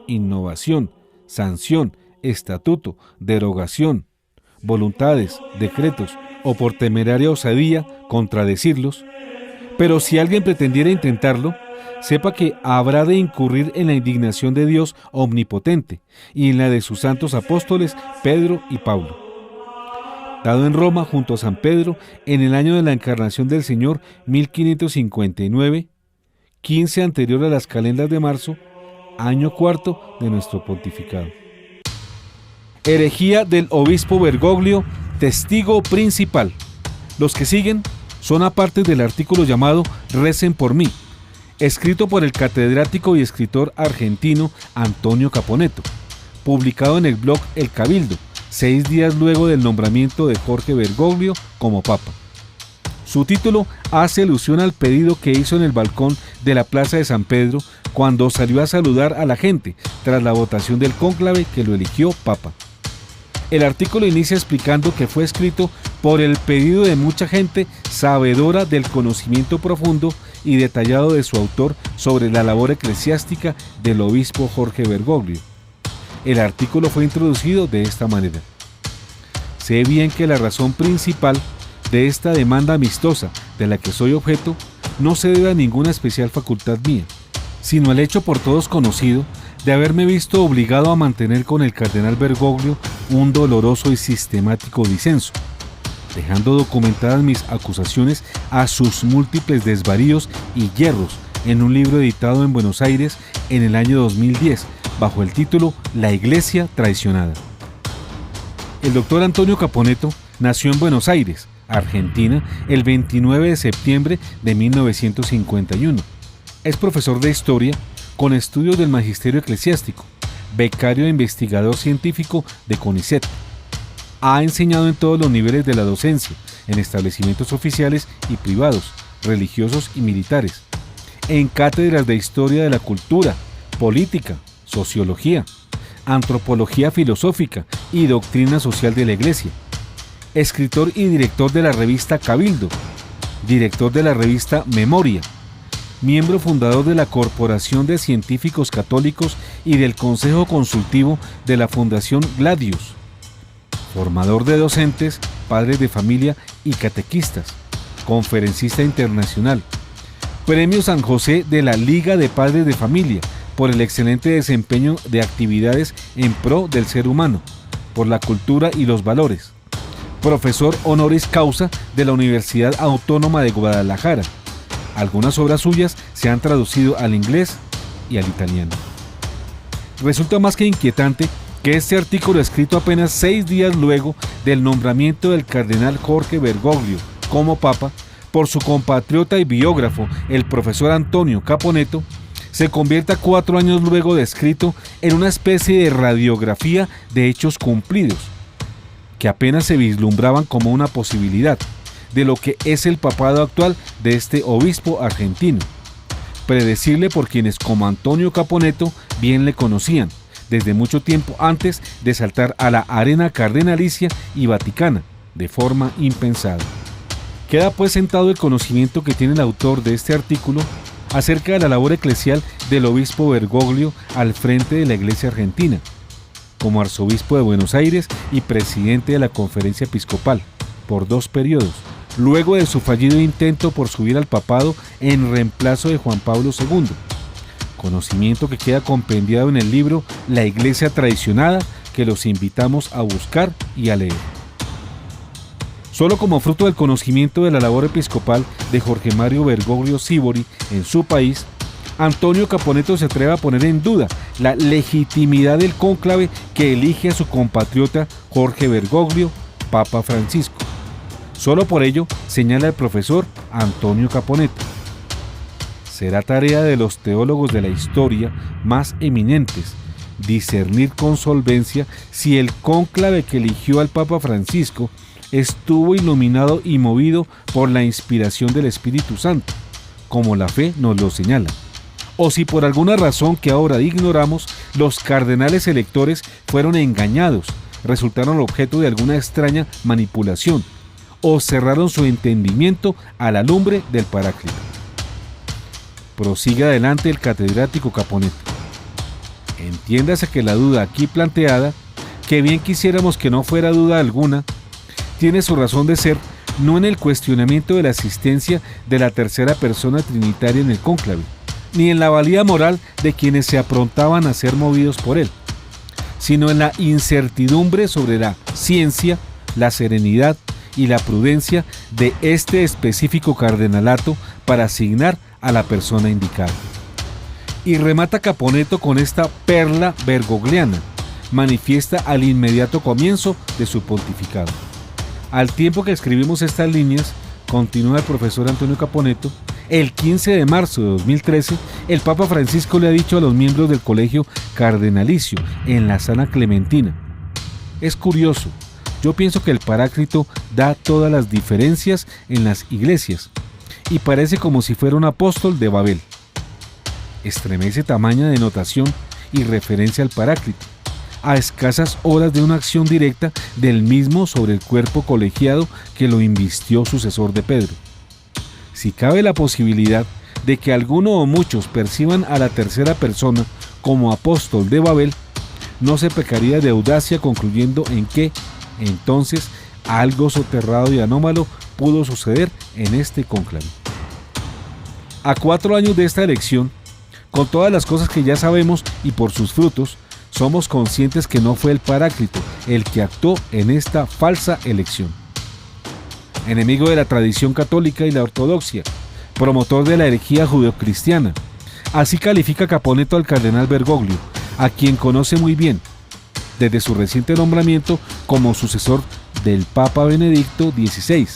innovación, sanción, estatuto, derogación, voluntades, decretos o por temeraria osadía contradecirlos, pero si alguien pretendiera intentarlo, sepa que habrá de incurrir en la indignación de Dios omnipotente y en la de sus santos apóstoles Pedro y Pablo. Dado en Roma junto a San Pedro en el año de la encarnación del Señor 1559, 15 anterior a las calendas de marzo, año cuarto de nuestro pontificado. Herejía del obispo Bergoglio, testigo principal. Los que siguen son aparte del artículo llamado Recen por mí, escrito por el catedrático y escritor argentino Antonio Caponetto, publicado en el blog El Cabildo, 6 días luego del nombramiento de Jorge Bergoglio como papa. Su título hace alusión al pedido que hizo en el balcón de la Plaza de San Pedro cuando salió a saludar a la gente tras la votación del cónclave que lo eligió papa. El artículo inicia explicando que fue escrito por el pedido de mucha gente sabedora del conocimiento profundo y detallado de su autor sobre la labor eclesiástica del obispo Jorge Bergoglio. El artículo fue introducido de esta manera. Sé bien que la razón principal de esta demanda amistosa de la que soy objeto no se debe a ninguna especial facultad mía, sino al hecho por todos conocido de haberme visto obligado a mantener con el cardenal Bergoglio un doloroso y sistemático disenso, dejando documentadas mis acusaciones a sus múltiples desvaríos y yerros en un libro editado en Buenos Aires en el año 2010, bajo el título La Iglesia Traicionada. El doctor Antonio Caponetto nació en Buenos Aires, Argentina, el 29 de septiembre de 1951. Es profesor de Historia con estudios del Magisterio Eclesiástico, becario e investigador científico de CONICET. Ha enseñado en todos los niveles de la docencia, en establecimientos oficiales y privados, religiosos y militares, en cátedras de Historia de la Cultura, Política, Sociología, Antropología Filosófica y Doctrina Social de la Iglesia. Escritor y director de la revista Cabildo, director de la revista Memoria, miembro fundador de la Corporación de Científicos Católicos y del Consejo Consultivo de la Fundación Gladius, formador de docentes, padres de familia y catequistas, conferencista internacional, Premio San José de la Liga de Padres de Familia por el excelente desempeño de actividades en pro del ser humano, por la cultura y los valores, profesor honoris causa de la Universidad Autónoma de Guadalajara. Algunas obras suyas se han traducido al inglés y al italiano. Resulta más que inquietante que este artículo, escrito apenas 6 días luego del nombramiento del cardenal Jorge Bergoglio como papa, por su compatriota y biógrafo, el profesor Antonio Caponetto, se convierta 4 años luego de escrito en una especie de radiografía de hechos cumplidos, que apenas se vislumbraban como una posibilidad de lo que es el papado actual de este obispo argentino, predecible por quienes como Antonio Caponetto bien le conocían, desde mucho tiempo antes de saltar a la arena cardenalicia y vaticana, de forma impensada. Queda pues sentado el conocimiento que tiene el autor de este artículo acerca de la labor eclesial del obispo Bergoglio al frente de la Iglesia Argentina, como arzobispo de Buenos Aires y presidente de la Conferencia Episcopal, por 2 periodos, luego de su fallido intento por subir al papado en reemplazo de Juan Pablo II, conocimiento que queda compendiado en el libro La Iglesia Traicionada, que los invitamos a buscar y a leer. Solo como fruto del conocimiento de la labor episcopal de Jorge Mario Bergoglio Sívori en su país, Antonio Caponetto se atreve a poner en duda la legitimidad del cónclave que elige a su compatriota Jorge Bergoglio, Papa Francisco. Solo por ello, señala el profesor Antonio Caponetto, será tarea de los teólogos de la historia más eminentes discernir con solvencia si el cónclave que eligió al Papa Francisco estuvo iluminado y movido por la inspiración del Espíritu Santo, como la fe nos lo señala, o si por alguna razón que ahora ignoramos, los cardenales electores fueron engañados, resultaron objeto de alguna extraña manipulación, o cerraron su entendimiento a la lumbre del Paráclito. Prosigue adelante el catedrático Caponetto. Entiéndase que la duda aquí planteada, que bien quisiéramos que no fuera duda alguna, tiene su razón de ser no en el cuestionamiento de la existencia de la tercera persona trinitaria en el cónclave, ni en la valía moral de quienes se aprontaban a ser movidos por él, sino en la incertidumbre sobre la ciencia, la serenidad y la prudencia de este específico cardenalato para asignar a la persona indicada. Y remata Caponetto con esta perla bergogliana, manifiesta al inmediato comienzo de su pontificado. Al tiempo que escribimos estas líneas, continúa el profesor Antonio Caponetto, el 15 de marzo de 2013, el Papa Francisco le ha dicho a los miembros del Colegio Cardenalicio en la Sana Clementina: es curioso, yo pienso que el Paráclito da todas las diferencias en las iglesias y parece como si fuera un apóstol de Babel. Estremece tamaña denotación y referencia al Paráclito, a escasas horas de una acción directa del mismo sobre el cuerpo colegiado que lo invistió sucesor de Pedro. Si cabe la posibilidad de que alguno o muchos perciban a la tercera persona como apóstol de Babel, no se pecaría de audacia concluyendo en que, entonces, algo soterrado y anómalo pudo suceder en este cónclave. A 4 años de esta elección, con todas las cosas que ya sabemos y por sus frutos, somos conscientes que no fue el Paráclito el que actuó en esta falsa elección. Enemigo de la tradición católica y la ortodoxia, promotor de la herejía judeocristiana, así califica Caponetto al cardenal Bergoglio, a quien conoce muy bien, desde su reciente nombramiento como sucesor del Papa Benedicto XVI,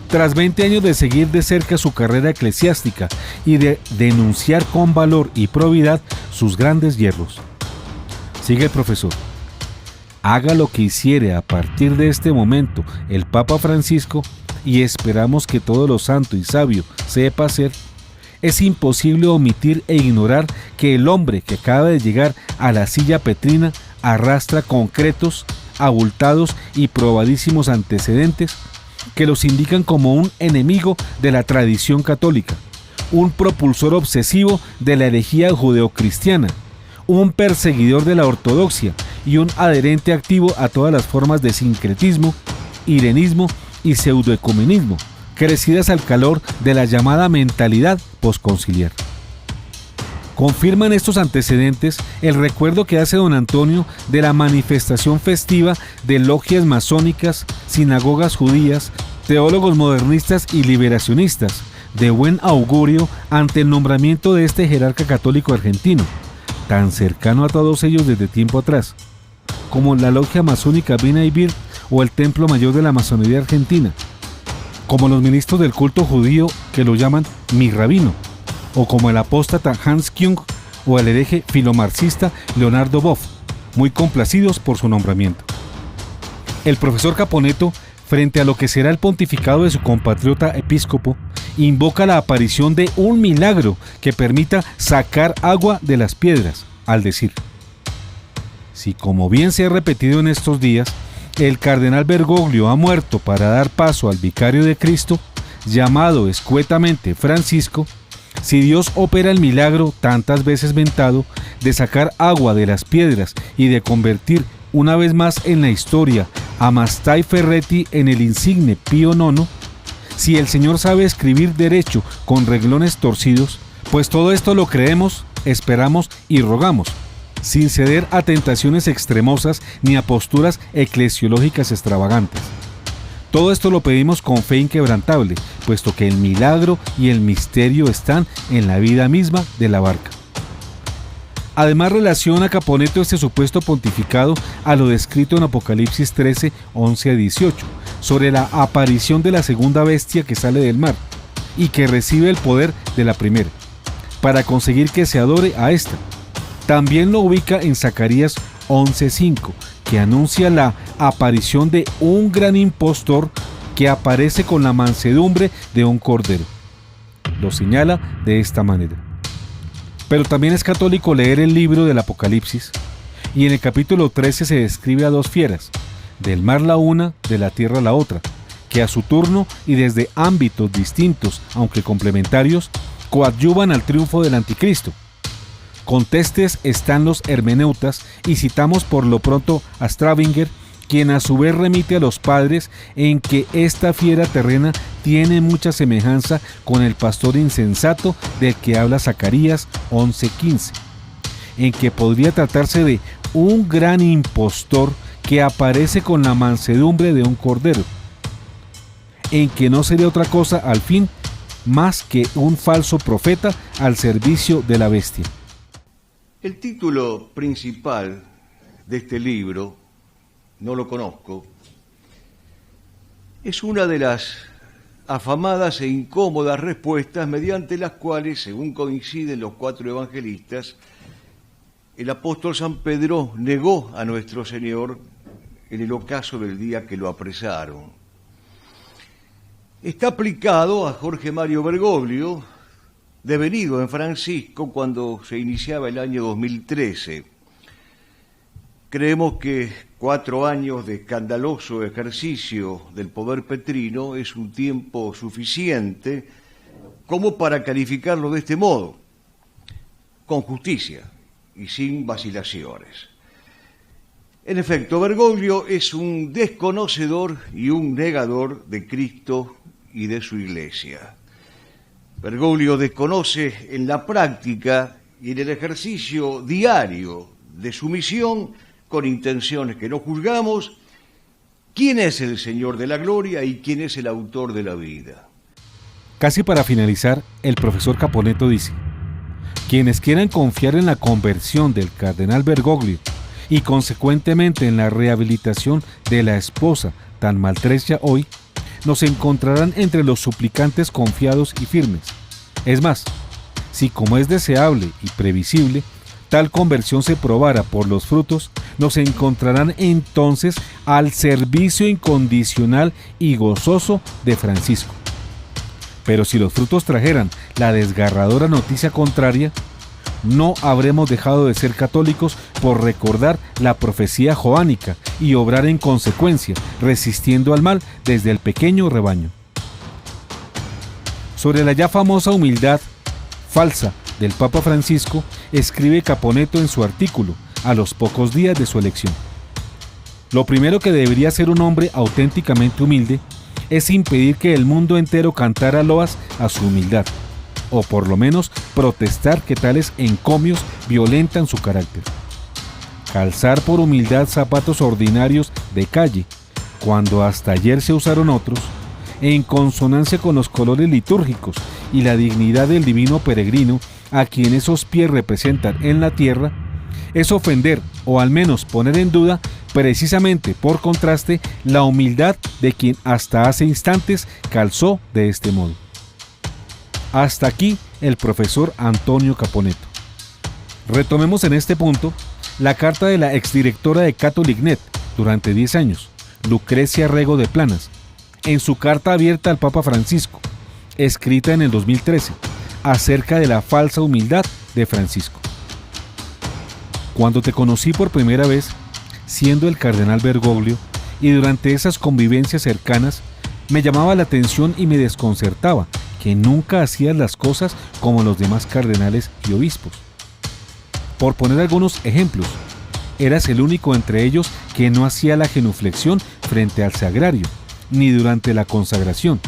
tras 20 años de seguir de cerca su carrera eclesiástica y de denunciar con valor y probidad sus grandes yerros. Sigue el profesor. Haga lo que hiciere a partir de este momento el Papa Francisco, y esperamos que todo lo santo y sabio sepa hacer, es imposible omitir e ignorar que el hombre que acaba de llegar a la silla petrina arrastra concretos, abultados y probadísimos antecedentes que los indican como un enemigo de la tradición católica, un propulsor obsesivo de la herejía judeocristiana, un perseguidor de la ortodoxia y un adherente activo a todas las formas de sincretismo, irenismo y pseudoecumenismo, crecidas al calor de la llamada mentalidad posconciliar. Confirman estos antecedentes el recuerdo que hace don Antonio de la manifestación festiva de logias masónicas, sinagogas judías, teólogos modernistas y liberacionistas, de buen augurio ante el nombramiento de este jerarca católico argentino, tan cercano a todos ellos desde tiempo atrás, como la logia masónica Bina y Bir o el Templo Mayor de la Masonería Argentina, como los ministros del culto judío que lo llaman mi rabino, o como el apóstata Hans Küng o el hereje filomarxista Leonardo Boff, muy complacidos por su nombramiento. El profesor Caponetto, frente a lo que será el pontificado de su compatriota episcopo, invoca la aparición de un milagro que permita sacar agua de las piedras, al decir: si, como bien se ha repetido en estos días, el cardenal Bergoglio ha muerto para dar paso al vicario de Cristo, llamado escuetamente Francisco, si Dios opera el milagro tantas veces mentado de sacar agua de las piedras y de convertir una vez más en la historia a Mastai Ferretti en el insigne Pío IX, si el Señor sabe escribir derecho con renglones torcidos, pues todo esto lo creemos, esperamos y rogamos, sin ceder a tentaciones extremosas ni a posturas eclesiológicas extravagantes. Todo esto lo pedimos con fe inquebrantable, puesto que el milagro y el misterio están en la vida misma de la barca. Además relaciona Caponetto este supuesto pontificado a lo descrito en Apocalipsis 13, 11 a 18, sobre la aparición de la segunda bestia que sale del mar y que recibe el poder de la primera, para conseguir que se adore a esta. También lo ubica en Zacarías 11:5, que anuncia la aparición de un gran impostor que aparece con la mansedumbre de un cordero. Lo señala de esta manera. Pero también es católico leer el libro del Apocalipsis, y en el capítulo 13 se describe a dos fieras, del mar la una, de la tierra la otra, que a su turno y desde ámbitos distintos, aunque complementarios, coadyuvan al triunfo del anticristo. Contestes están los hermeneutas y citamos por lo pronto a Stravinger, quien a su vez remite a los padres en que esta fiera terrena tiene mucha semejanza con el pastor insensato del que habla Zacarías 11:15, en que podría tratarse de un gran impostor que aparece con la mansedumbre de un cordero, en que no sería otra cosa al fin más que un falso profeta al servicio de la bestia. El título principal de este libro, no lo conozco, es una de las afamadas e incómodas respuestas mediante las cuales, según coinciden los cuatro evangelistas, el apóstol San Pedro negó a nuestro Señor en el ocaso del día que lo apresaron. Está aplicado a Jorge Mario Bergoglio, devenido en Francisco cuando se iniciaba el año 2013. Creemos que 4 años de escandaloso ejercicio del poder petrino es un tiempo suficiente como para calificarlo de este modo, con justicia y sin vacilaciones. En efecto, Bergoglio es un desconocedor y un negador de Cristo y de su Iglesia. Bergoglio desconoce en la práctica y en el ejercicio diario de su misión, con intenciones que no juzgamos, quién es el Señor de la gloria y quién es el autor de la vida. Casi para finalizar, el profesor Caponetto dice: quienes quieran confiar en la conversión del cardenal Bergoglio y consecuentemente en la rehabilitación de la esposa tan maltrecha hoy, nos encontrarán entre los suplicantes confiados y firmes. Es más, si como es deseable y previsible, tal conversión se probara por los frutos, nos encontrarán entonces al servicio incondicional y gozoso de Francisco. Pero si los frutos trajeran la desgarradora noticia contraria, no habremos dejado de ser católicos por recordar la profecía joánica y obrar en consecuencia, resistiendo al mal desde el pequeño rebaño. Sobre la ya famosa humildad falsa del Papa Francisco, escribe Caponetto en su artículo, a los pocos días de su elección. Lo primero que debería hacer un hombre auténticamente humilde es impedir que el mundo entero cantara loas a su humildad, o por lo menos protestar que tales encomios violentan su carácter. Calzar por humildad zapatos ordinarios de calle, cuando hasta ayer se usaron otros, en consonancia con los colores litúrgicos y la dignidad del divino peregrino a quien esos pies representan en la tierra, es ofender o al menos poner en duda, precisamente por contraste, la humildad de quien hasta hace instantes calzó de este modo. Hasta aquí el profesor Antonio Caponetto. Retomemos en este punto la carta de la exdirectora de CatholicNet durante 10 años, Lucrecia Rego de Planas, en su carta abierta al Papa Francisco, escrita en el 2013, acerca de la falsa humildad de Francisco. Cuando te conocí por primera vez, siendo el cardenal Bergoglio, y durante esas convivencias cercanas, me llamaba la atención y me desconcertaba que nunca hacías las cosas como los demás cardenales y obispos. Por poner algunos ejemplos, eras el único entre ellos que no hacía la genuflexión frente al sagrario, ni durante la consagración.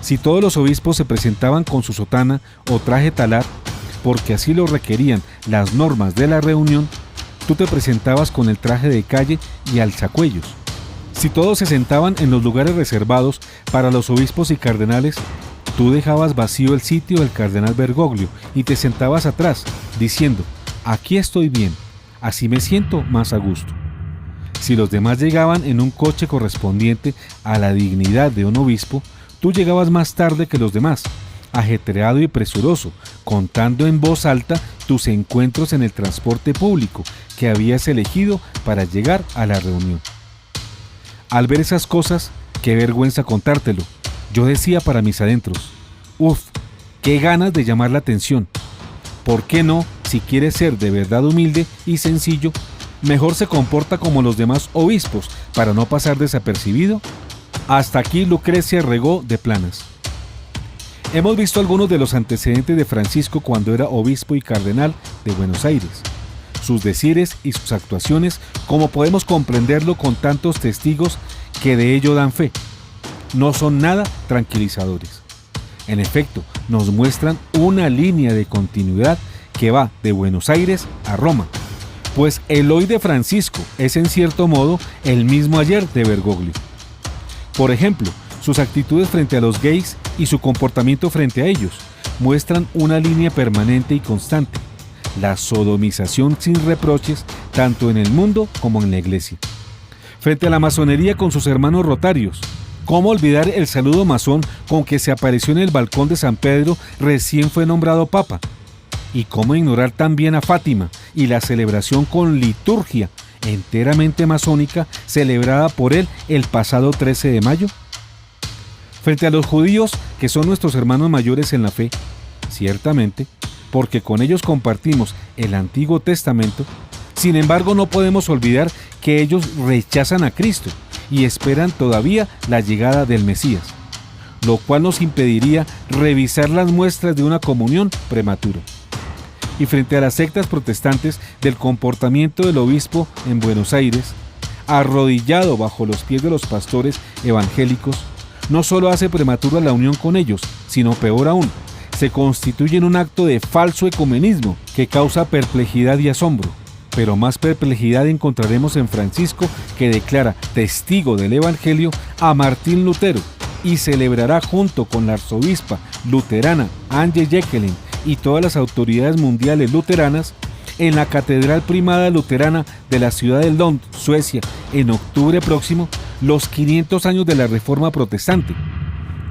Si todos los obispos se presentaban con su sotana o traje talar, porque así lo requerían las normas de la reunión, tú te presentabas con el traje de calle y alzacuellos, Si todos se sentaban en los lugares reservados para los obispos y cardenales, tú dejabas vacío el sitio del cardenal Bergoglio y te sentabas atrás, diciendo, aquí estoy bien, así me siento más a gusto. Si los demás llegaban en un coche correspondiente a la dignidad de un obispo, tú llegabas más tarde que los demás, ajetreado y presuroso, contando en voz alta tus encuentros en el transporte público que habías elegido para llegar a la reunión. Al ver esas cosas, qué vergüenza contártelo, yo decía para mis adentros, qué ganas de llamar la atención. ¿Por qué no, si quiere ser de verdad humilde y sencillo, mejor se comporta como los demás obispos para no pasar desapercibido? Hasta aquí Lucrecia regó de Planas. Hemos visto algunos de los antecedentes de Francisco cuando era obispo y cardenal de Buenos Aires, sus decires y sus actuaciones, como podemos comprenderlo con tantos testigos que de ello dan fe. No son nada tranquilizadores. En efecto, nos muestran una línea de continuidad que va de Buenos Aires a Roma, pues el hoy de Francisco es en cierto modo el mismo ayer de Bergoglio. Por ejemplo, sus actitudes frente a los gays y su comportamiento frente a ellos muestran una línea permanente y constante, la sodomización sin reproches tanto en el mundo como en la iglesia. Frente a la masonería con sus hermanos rotarios, ¿cómo olvidar el saludo masón con que se apareció en el balcón de San Pedro recién fue nombrado papa? ¿Y cómo ignorar también a Fátima y la celebración con liturgia enteramente masónica celebrada por él el pasado 13 de mayo? Frente a los judíos, que son nuestros hermanos mayores en la fe, ciertamente, porque con ellos compartimos el Antiguo Testamento, sin embargo no podemos olvidar que ellos rechazan a Cristo y esperan todavía la llegada del Mesías, lo cual nos impediría revisar las muestras de una comunión prematura. Y frente a las sectas protestantes del comportamiento del obispo en Buenos Aires, arrodillado bajo los pies de los pastores evangélicos, no solo hace prematura la unión con ellos, sino peor aún, se constituye en un acto de falso ecumenismo que causa perplejidad y asombro. Pero más perplejidad encontraremos en Francisco, que declara testigo del Evangelio a Martín Lutero y celebrará junto con la arzobispa luterana Ange Jacqueline y todas las autoridades mundiales luteranas en la Catedral Primada Luterana de la ciudad de Lund, Suecia, en octubre próximo, los 500 años de la Reforma Protestante,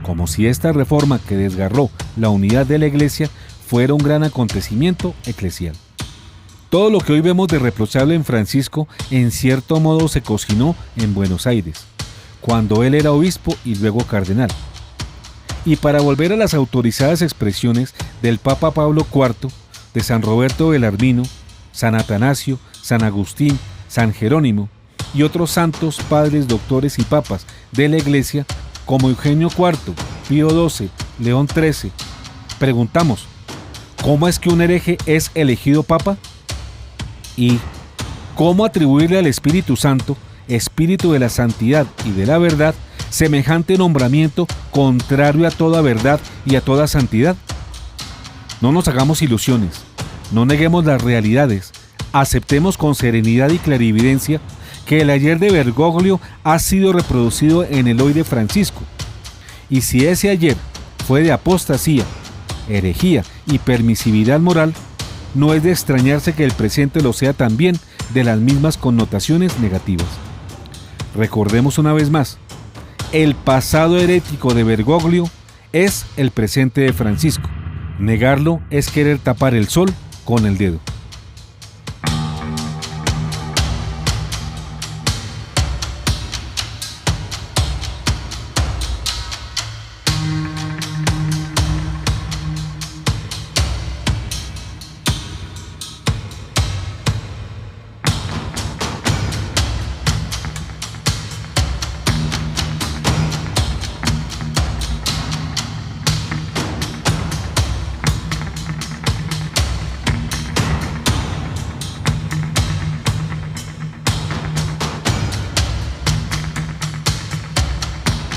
como si esta reforma que desgarró la unidad de la Iglesia fuera un gran acontecimiento eclesial. Todo lo que hoy vemos de reprochable en Francisco en cierto modo se cocinó en Buenos Aires, cuando él era obispo y luego cardenal. Y para volver a las autorizadas expresiones del Papa Pablo IV, de San Roberto Belarmino, San Atanasio, San Agustín, San Jerónimo y otros santos, padres, doctores y papas de la Iglesia, como Eugenio IV, Pío XII, León XIII, preguntamos, ¿cómo es que un hereje es elegido papa? ¿Y cómo atribuirle al Espíritu Santo, Espíritu de la santidad y de la verdad, semejante nombramiento contrario a toda verdad y a toda santidad? No nos hagamos ilusiones, no neguemos las realidades, aceptemos con serenidad y clarividencia que el ayer de Bergoglio ha sido reproducido en el hoy de Francisco. Y si ese ayer fue de apostasía, herejía y permisividad moral, no es de extrañarse que el presente lo sea también de las mismas connotaciones negativas. Recordemos una vez más, el pasado herético de Bergoglio es el presente de Francisco. Negarlo es querer tapar el sol con el dedo.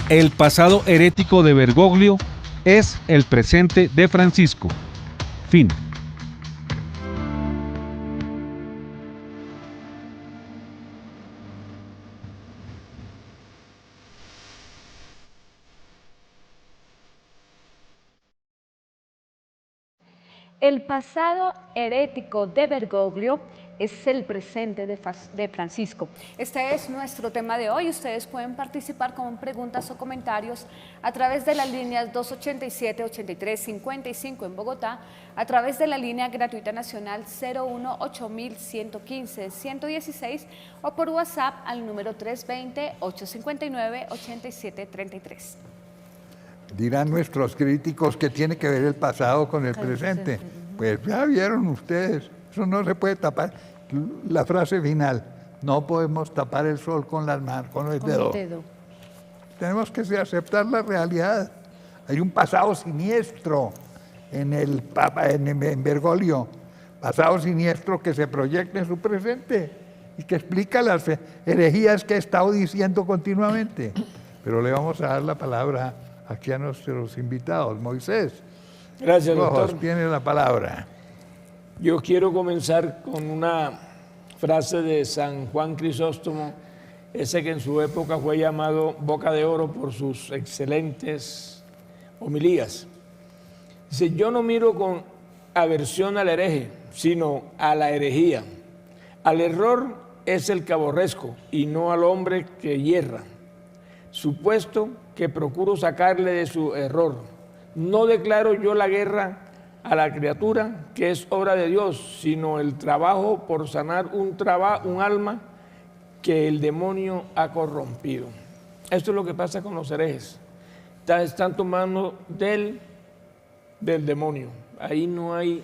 El pasado herético de Bergoglio es el presente de Francisco. Fin. El pasado herético de Bergoglio es el presente de Francisco. Este es nuestro tema de hoy. Ustedes pueden participar con preguntas o comentarios a través de las líneas 287-8355 en Bogotá, a través de la línea gratuita nacional 01-8115-116 o por WhatsApp al número 320-859-8733. Dirán nuestros críticos que tiene que ver el pasado con el presente. Pues ya vieron ustedes, eso no se puede tapar. La frase final, no podemos tapar el sol con las manos, con el dedo. Tenemos que aceptar la realidad. Hay un pasado siniestro en el Papa, en Bergoglio, pasado siniestro que se proyecta en su presente y que explica las herejías que he estado diciendo continuamente. Pero le vamos a dar la palabra aquí a nuestros invitados. Moisés. Gracias, doctor. Tiene la palabra. Yo quiero comenzar con una frase de San Juan Crisóstomo, ese que en su época fue llamado Boca de Oro por sus excelentes homilías. Dice, yo no miro con aversión al hereje, sino a la herejía. Al error es el que aborrezco y no al hombre que yerra. Supuesto que procuro sacarle de su error. No declaro yo la guerra a la criatura, que es obra de Dios, sino el trabajo por sanar un alma que el demonio ha corrompido. Esto es lo que pasa con los herejes. Están tomando del demonio. Ahí no hay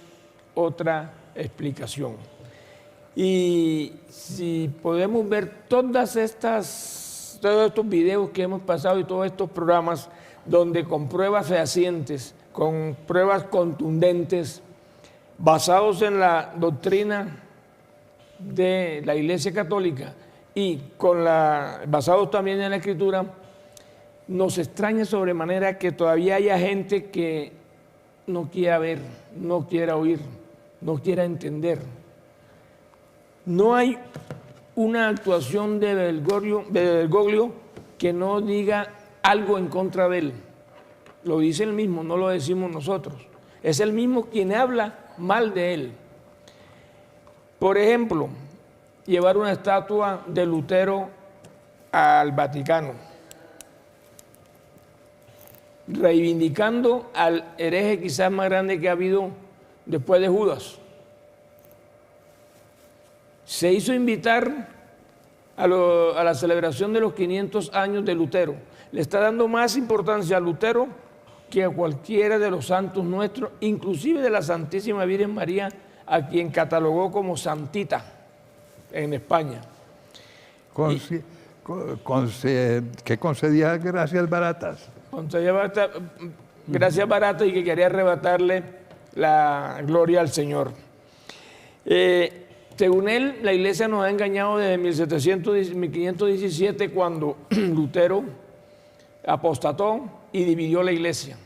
otra explicación. Y si podemos ver todos estos videos que hemos pasado y todos estos programas donde con pruebas fehacientes, con pruebas contundentes, basados en la doctrina de la Iglesia Católica y basados también en la Escritura, nos extraña sobremanera que todavía haya gente que no quiera ver, no quiera oír, no quiera entender. No hay una actuación de Bergoglio que no diga algo en contra de él. Lo dice él mismo, no lo decimos nosotros. Es él mismo quien habla mal de él. Por ejemplo, llevar una estatua de Lutero al Vaticano, reivindicando al hereje quizás más grande que ha habido después de Judas. Se hizo invitar a la celebración de los 500 años de Lutero. Le está dando más importancia a Lutero que a cualquiera de los santos nuestros, inclusive de la Santísima Virgen María, a quien catalogó como santita en España. Que concedía gracias baratas. Concedía gracias baratas y que quería arrebatarle la gloria al Señor. Según él, la Iglesia nos ha engañado desde 1517, cuando Lutero apostató y dividió la Iglesia.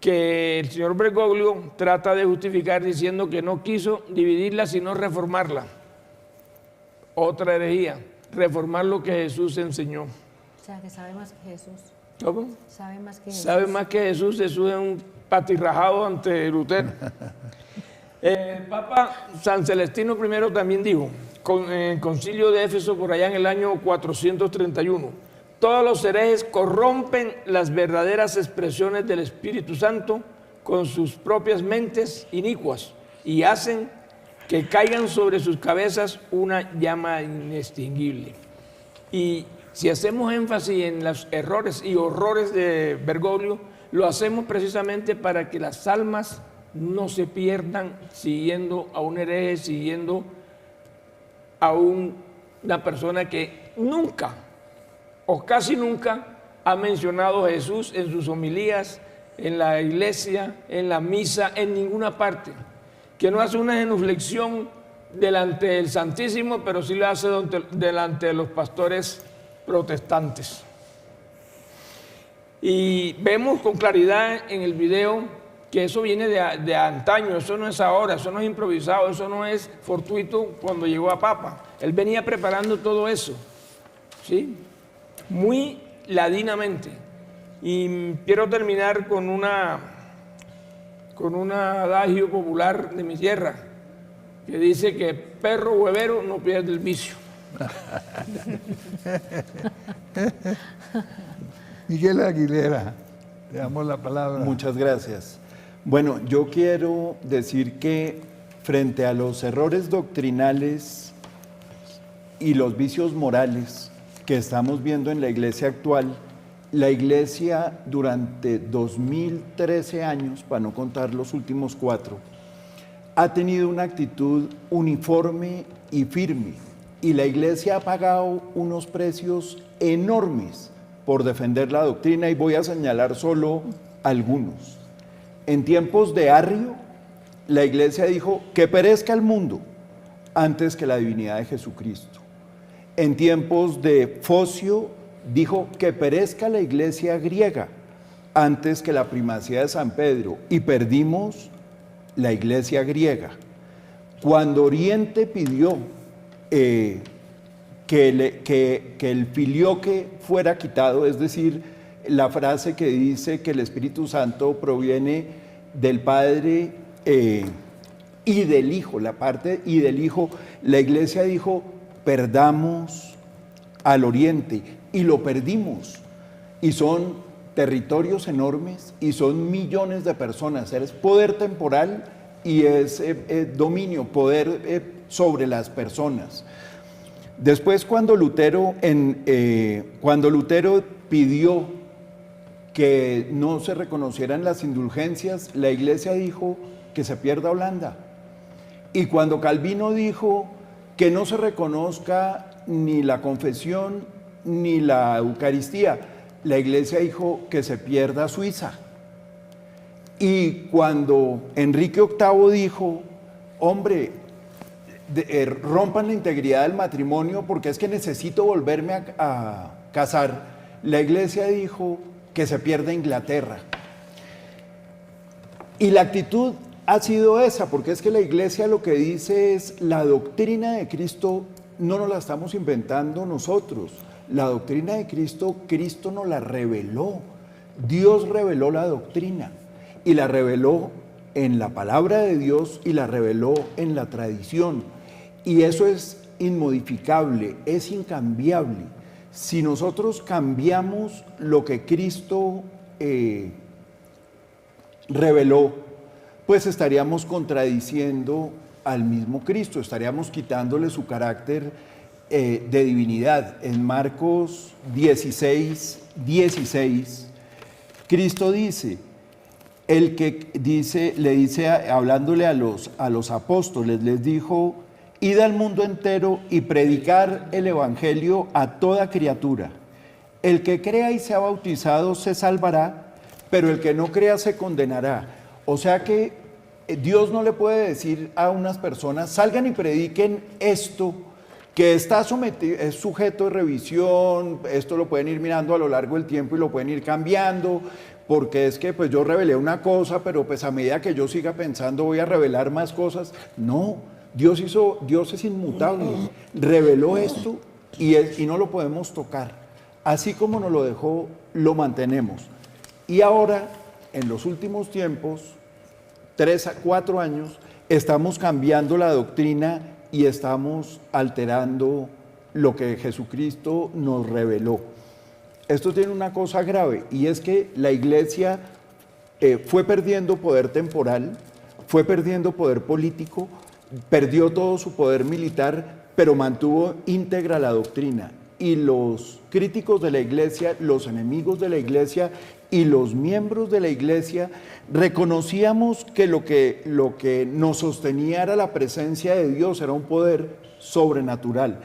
Que el señor Bergoglio trata de justificar diciendo que no quiso dividirla, sino reformarla. Otra herejía, reformar lo que Jesús enseñó. O sea, que sabe más que Jesús. ¿Cómo? Sabe más que Jesús. Sabe más que Jesús. Jesús es un patirrajado ante Lutero. El Papa San Celestino I también dijo, en el concilio de Éfeso por allá en el año 431, todos los herejes corrompen las verdaderas expresiones del Espíritu Santo con sus propias mentes inicuas y hacen que caigan sobre sus cabezas una llama inextinguible. Y si hacemos énfasis en los errores y horrores de Bergoglio, lo hacemos precisamente para que las almas no se pierdan siguiendo a un hereje, siguiendo a una persona que nunca o casi nunca ha mencionado a Jesús en sus homilías, en la iglesia, en la misa, en ninguna parte, que no hace una genuflexión delante del Santísimo, pero sí lo hace delante de los pastores protestantes. Y vemos con claridad en el video que eso viene de antaño, eso no es ahora, eso no es improvisado, eso no es fortuito cuando llegó a Papa. Él venía preparando todo eso, ¿sí? Muy ladinamente. Y quiero terminar con una con un adagio popular de mi tierra que dice que perro huevero no pierde el vicio. Miguel Aguilera, te damos la palabra. Muchas gracias. Bueno, yo quiero decir que frente a los errores doctrinales y los vicios morales que estamos viendo en la iglesia actual, la iglesia durante 2013 años, para no contar los últimos 4, ha tenido una actitud uniforme y firme, y la iglesia ha pagado unos precios enormes por defender la doctrina, y voy a señalar solo algunos. En tiempos de Arrio, la iglesia dijo que perezca el mundo antes que la divinidad de Jesucristo. En tiempos de Focio, dijo que perezca la iglesia griega antes que la primacía de San Pedro, y perdimos la iglesia griega. Cuando Oriente pidió que el filioque fuera quitado, es decir, la frase que dice que el Espíritu Santo proviene del Padre y del Hijo, la parte y del Hijo, la iglesia dijo, perdamos al Oriente, y lo perdimos, y son territorios enormes, y son millones de personas, es poder temporal y es dominio, poder sobre las personas. Después, cuando Lutero pidió que no se reconocieran las indulgencias, la iglesia dijo que se pierda Holanda. Y cuando Calvino dijo que no se reconozca ni la confesión ni la Eucaristía, la iglesia dijo que se pierda Suiza. Y cuando Enrique VIII dijo, hombre, rompan la integridad del matrimonio porque es que necesito volverme a casar, la iglesia dijo que se pierda Inglaterra. Y la actitud ha sido esa, porque es que la iglesia lo que dice es, la doctrina de Cristo no nos la estamos inventando nosotros, la doctrina de Cristo, Cristo nos la reveló, Dios reveló la doctrina, y la reveló en la palabra de Dios y la reveló en la tradición, y eso es inmodificable, es incambiable. Si nosotros cambiamos lo que Cristo reveló, pues estaríamos contradiciendo al mismo Cristo, estaríamos quitándole su carácter de divinidad. En Marcos 16, Cristo dice, el que dice, le dice, hablándole a los apóstoles, les dijo, id al mundo entero y predicar el evangelio a toda criatura. El que crea y sea bautizado se salvará, pero el que no crea se condenará. O sea que Dios no le puede decir a unas personas, salgan y prediquen esto, que está sometido, es sujeto de revisión, esto lo pueden ir mirando a lo largo del tiempo y lo pueden ir cambiando, porque es que pues yo revelé una cosa, pero pues a medida que yo siga pensando voy a revelar más cosas. No, Dios es inmutable, reveló esto y no lo podemos tocar. Así como nos lo dejó, lo mantenemos. Y ahora, en los últimos tiempos, 3 a 4 años, estamos cambiando la doctrina y estamos alterando lo que Jesucristo nos reveló. Esto tiene una cosa grave, y es que la iglesia fue perdiendo poder temporal, fue perdiendo poder político, perdió todo su poder militar, pero mantuvo íntegra la doctrina. Y los críticos de la iglesia, los enemigos de la iglesia y los miembros de la iglesia reconocíamos que lo que nos sostenía era la presencia de Dios, era un poder sobrenatural.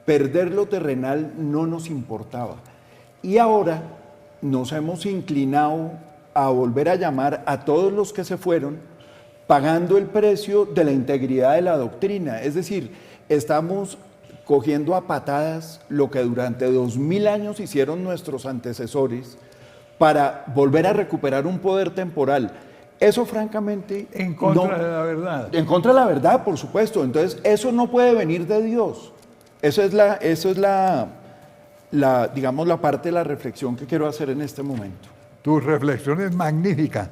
Perder lo terrenal no nos importaba. Y ahora nos hemos inclinado a volver a llamar a todos los que se fueron, pagando el precio de la integridad de la doctrina. Es decir, estamos cogiendo a patadas lo que durante 2000 años hicieron nuestros antecesores para volver a recuperar un poder temporal. Eso francamente... En contra de la verdad. En contra de la verdad, por supuesto. Entonces, eso no puede venir de Dios. Eso es la digamos, la parte de la reflexión que quiero hacer en este momento. Tu reflexión es magnífica,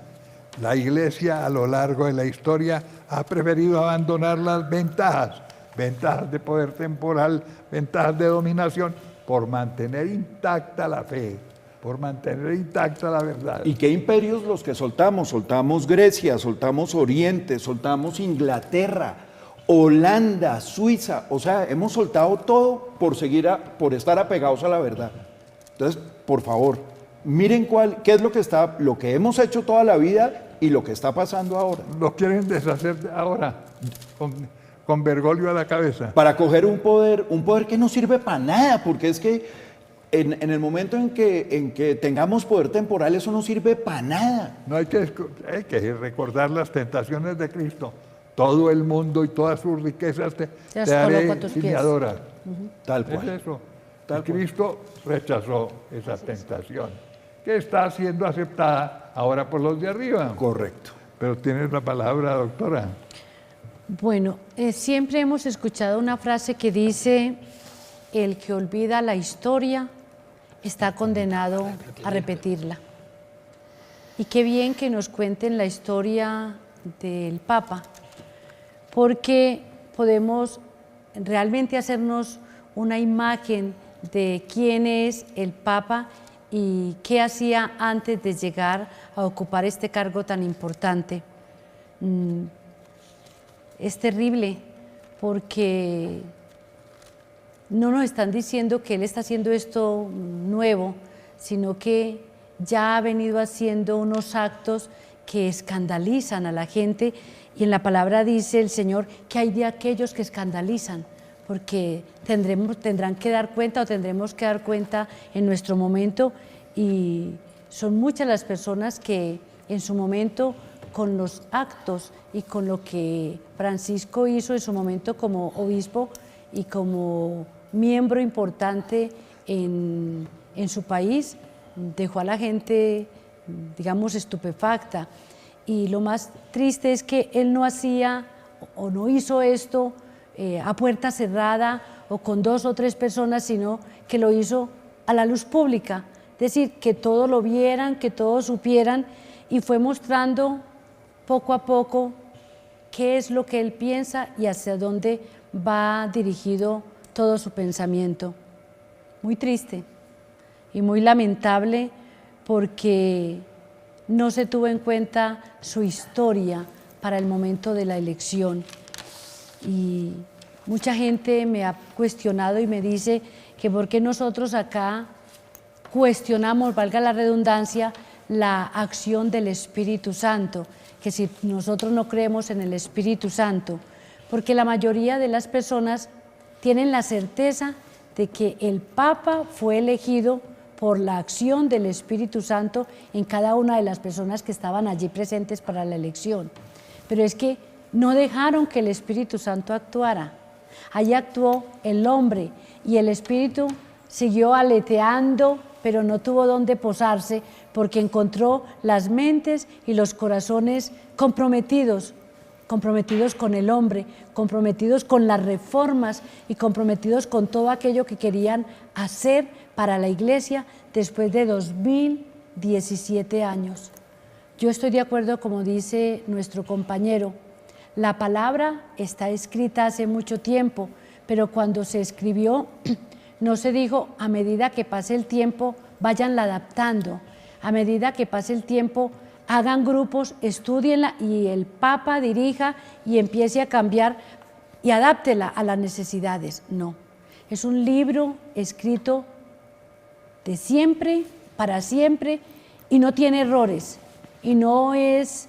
La Iglesia a lo largo de la historia ha preferido abandonar las ventajas de poder temporal, ventajas de dominación, por mantener intacta la fe, por mantener intacta la verdad. ¿Y qué imperios los que soltamos? Soltamos Grecia, soltamos Oriente, soltamos Inglaterra, Holanda, Suiza, o sea, hemos soltado todo por estar apegados a la verdad. Entonces, por favor, miren qué es lo que hemos hecho toda la vida y lo que está pasando ahora. Lo quieren deshacer ahora, con Bergoglio a la cabeza. Para coger un poder que no sirve para nada, porque es que en el momento en que tengamos poder temporal, eso no sirve para nada. No hay que recordar las tentaciones de Cristo. Todo el mundo y todas sus riquezas te haré y me adoras. Tal cual. Es eso. Cristo rechazó esa tentación, que está siendo aceptada ahora por los de arriba. Correcto. Pero tienes la palabra, doctora. Bueno, siempre hemos escuchado una frase que dice: el que olvida la historia está condenado a repetirla. Y qué bien que nos cuenten la historia del Papa, porque podemos realmente hacernos una imagen de quién es el Papa y qué hacía antes de llegar a ocupar este cargo tan importante. Es terrible porque no nos están diciendo que él está haciendo esto nuevo, sino que ya ha venido haciendo unos actos que escandalizan a la gente, y en la palabra dice el Señor que hay de aquellos que escandalizan, porque tendrán que dar cuenta o tendremos que dar cuenta en nuestro momento, y son muchas las personas que en su momento, con los actos y con lo que Francisco hizo en su momento como obispo y como miembro importante en su país, dejó a la gente, digamos, estupefacta. Y lo más triste es que él no hacía o no hizo esto a puerta cerrada o con 2 o 3 personas, sino que lo hizo a la luz pública, es decir, que todos lo vieran, que todos supieran, y fue mostrando poco a poco qué es lo que él piensa y hacia dónde va dirigido todo su pensamiento. Muy triste y muy lamentable, porque no se tuvo en cuenta su historia para el momento de la elección. Y mucha gente me ha cuestionado y me dice que por qué nosotros acá cuestionamos, valga la redundancia, la acción del Espíritu Santo, que si nosotros no creemos en el Espíritu Santo, porque la mayoría de las personas tienen la certeza de que el Papa fue elegido por la acción del Espíritu Santo en cada una de las personas que estaban allí presentes para la elección. Pero es que no dejaron que el Espíritu Santo actuara. Allí actuó el hombre y el Espíritu siguió aleteando, pero no tuvo dónde posarse, porque encontró las mentes y los corazones comprometidos con el hombre, comprometidos con las reformas y comprometidos con todo aquello que querían hacer para la Iglesia después de 2017 años. Yo estoy de acuerdo, como dice nuestro compañero, la palabra está escrita hace mucho tiempo, pero cuando se escribió no se dijo: a medida que pase el tiempo váyanla adaptando, a medida que pase el tiempo hagan grupos, estudienla y el Papa dirija y empiece a cambiar y adáptela a las necesidades. No, es un libro escrito de siempre, para siempre, y no tiene errores, y no es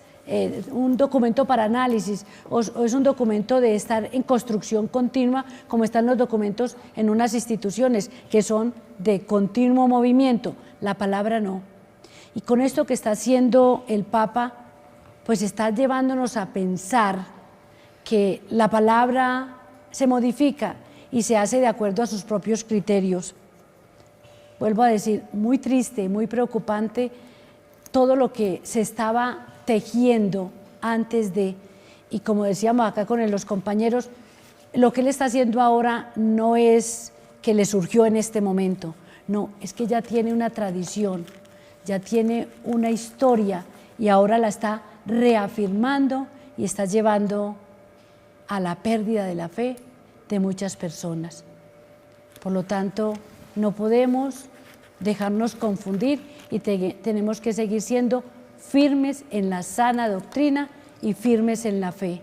un documento para análisis o es un documento de estar en construcción continua, como están los documentos en unas instituciones que son de continuo movimiento. La palabra no. Y con esto que está haciendo el Papa, pues está llevándonos a pensar que la palabra se modifica y se hace de acuerdo a sus propios criterios. Vuelvo a decir, muy triste, muy preocupante todo lo que se estaba tejiendo antes de, y como decíamos acá con los compañeros, lo que él está haciendo ahora no es que le surgió en este momento, no, es que ya tiene una tradición, ya tiene una historia y ahora la está reafirmando y está llevando a la pérdida de la fe de muchas personas. Por lo tanto, no podemos dejarnos confundir y tenemos que seguir siendo firmes en la sana doctrina y firmes en la fe.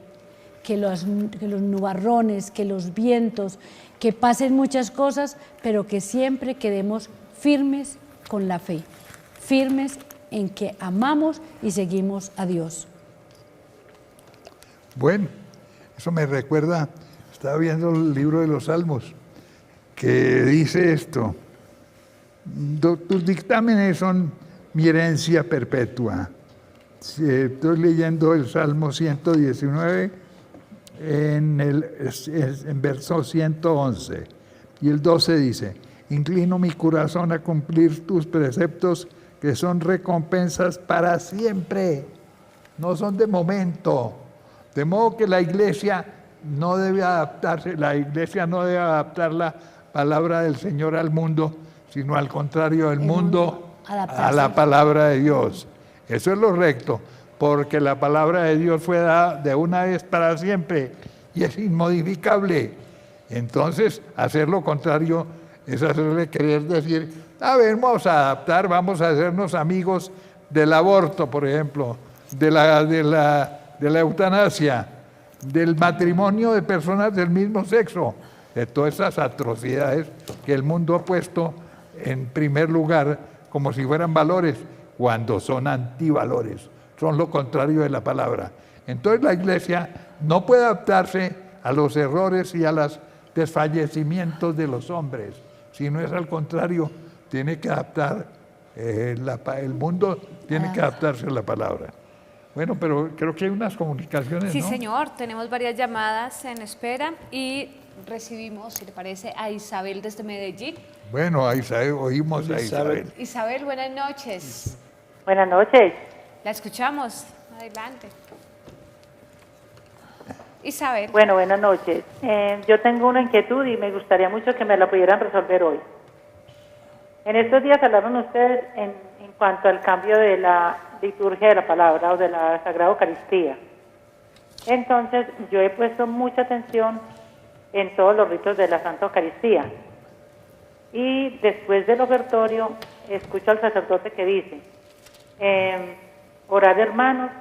Que los nubarrones, que los vientos, que pasen muchas cosas, pero que siempre quedemos firmes con la fe, firmes en que amamos y seguimos a Dios. Bueno, eso me recuerda, estaba viendo el libro de los Salmos, que dice esto: tus dictámenes son mi herencia perpetua. Estoy leyendo el Salmo 119 en verso 111, y el 12 dice: inclino mi corazón a cumplir tus preceptos, que son recompensas para siempre, no son de momento. De modo que la iglesia no debe adaptarse, la iglesia no debe adaptar la palabra del Señor al mundo, sino al contrario, el mundo a la palabra de Dios. Eso es lo recto, porque la palabra de Dios fue dada de una vez para siempre y es inmodificable. Entonces, hacer lo contrario es hacerle querer decir: a ver, vamos a adaptar, vamos a hacernos amigos del aborto, por ejemplo, de la eutanasia, del matrimonio de personas del mismo sexo, de todas esas atrocidades que el mundo ha puesto en primer lugar como si fueran valores, cuando son antivalores, son lo contrario de la palabra. Entonces la iglesia no puede adaptarse a los errores y a los desfallecimientos de los hombres, sino es al contrario, tiene que adaptar, el mundo tiene que adaptarse a la palabra. Bueno, pero creo que hay unas comunicaciones, Sí, ¿no? señor, tenemos varias llamadas en espera y recibimos, si le parece, a Isabel desde Medellín. Bueno, a Isabel, oímos a Isabel. Isabel, buenas noches. Buenas noches. La escuchamos. Adelante. Isabel. Bueno, buenas noches. Yo tengo una inquietud y me gustaría mucho que me la pudieran resolver hoy. En estos días hablaron ustedes en cuanto al cambio de la liturgia de la palabra o de la Sagrada Eucaristía. Entonces, yo he puesto mucha atención en todos los ritos de la Santa Eucaristía. Y después del ofertorio, escucho al sacerdote que dice: orad, hermanos,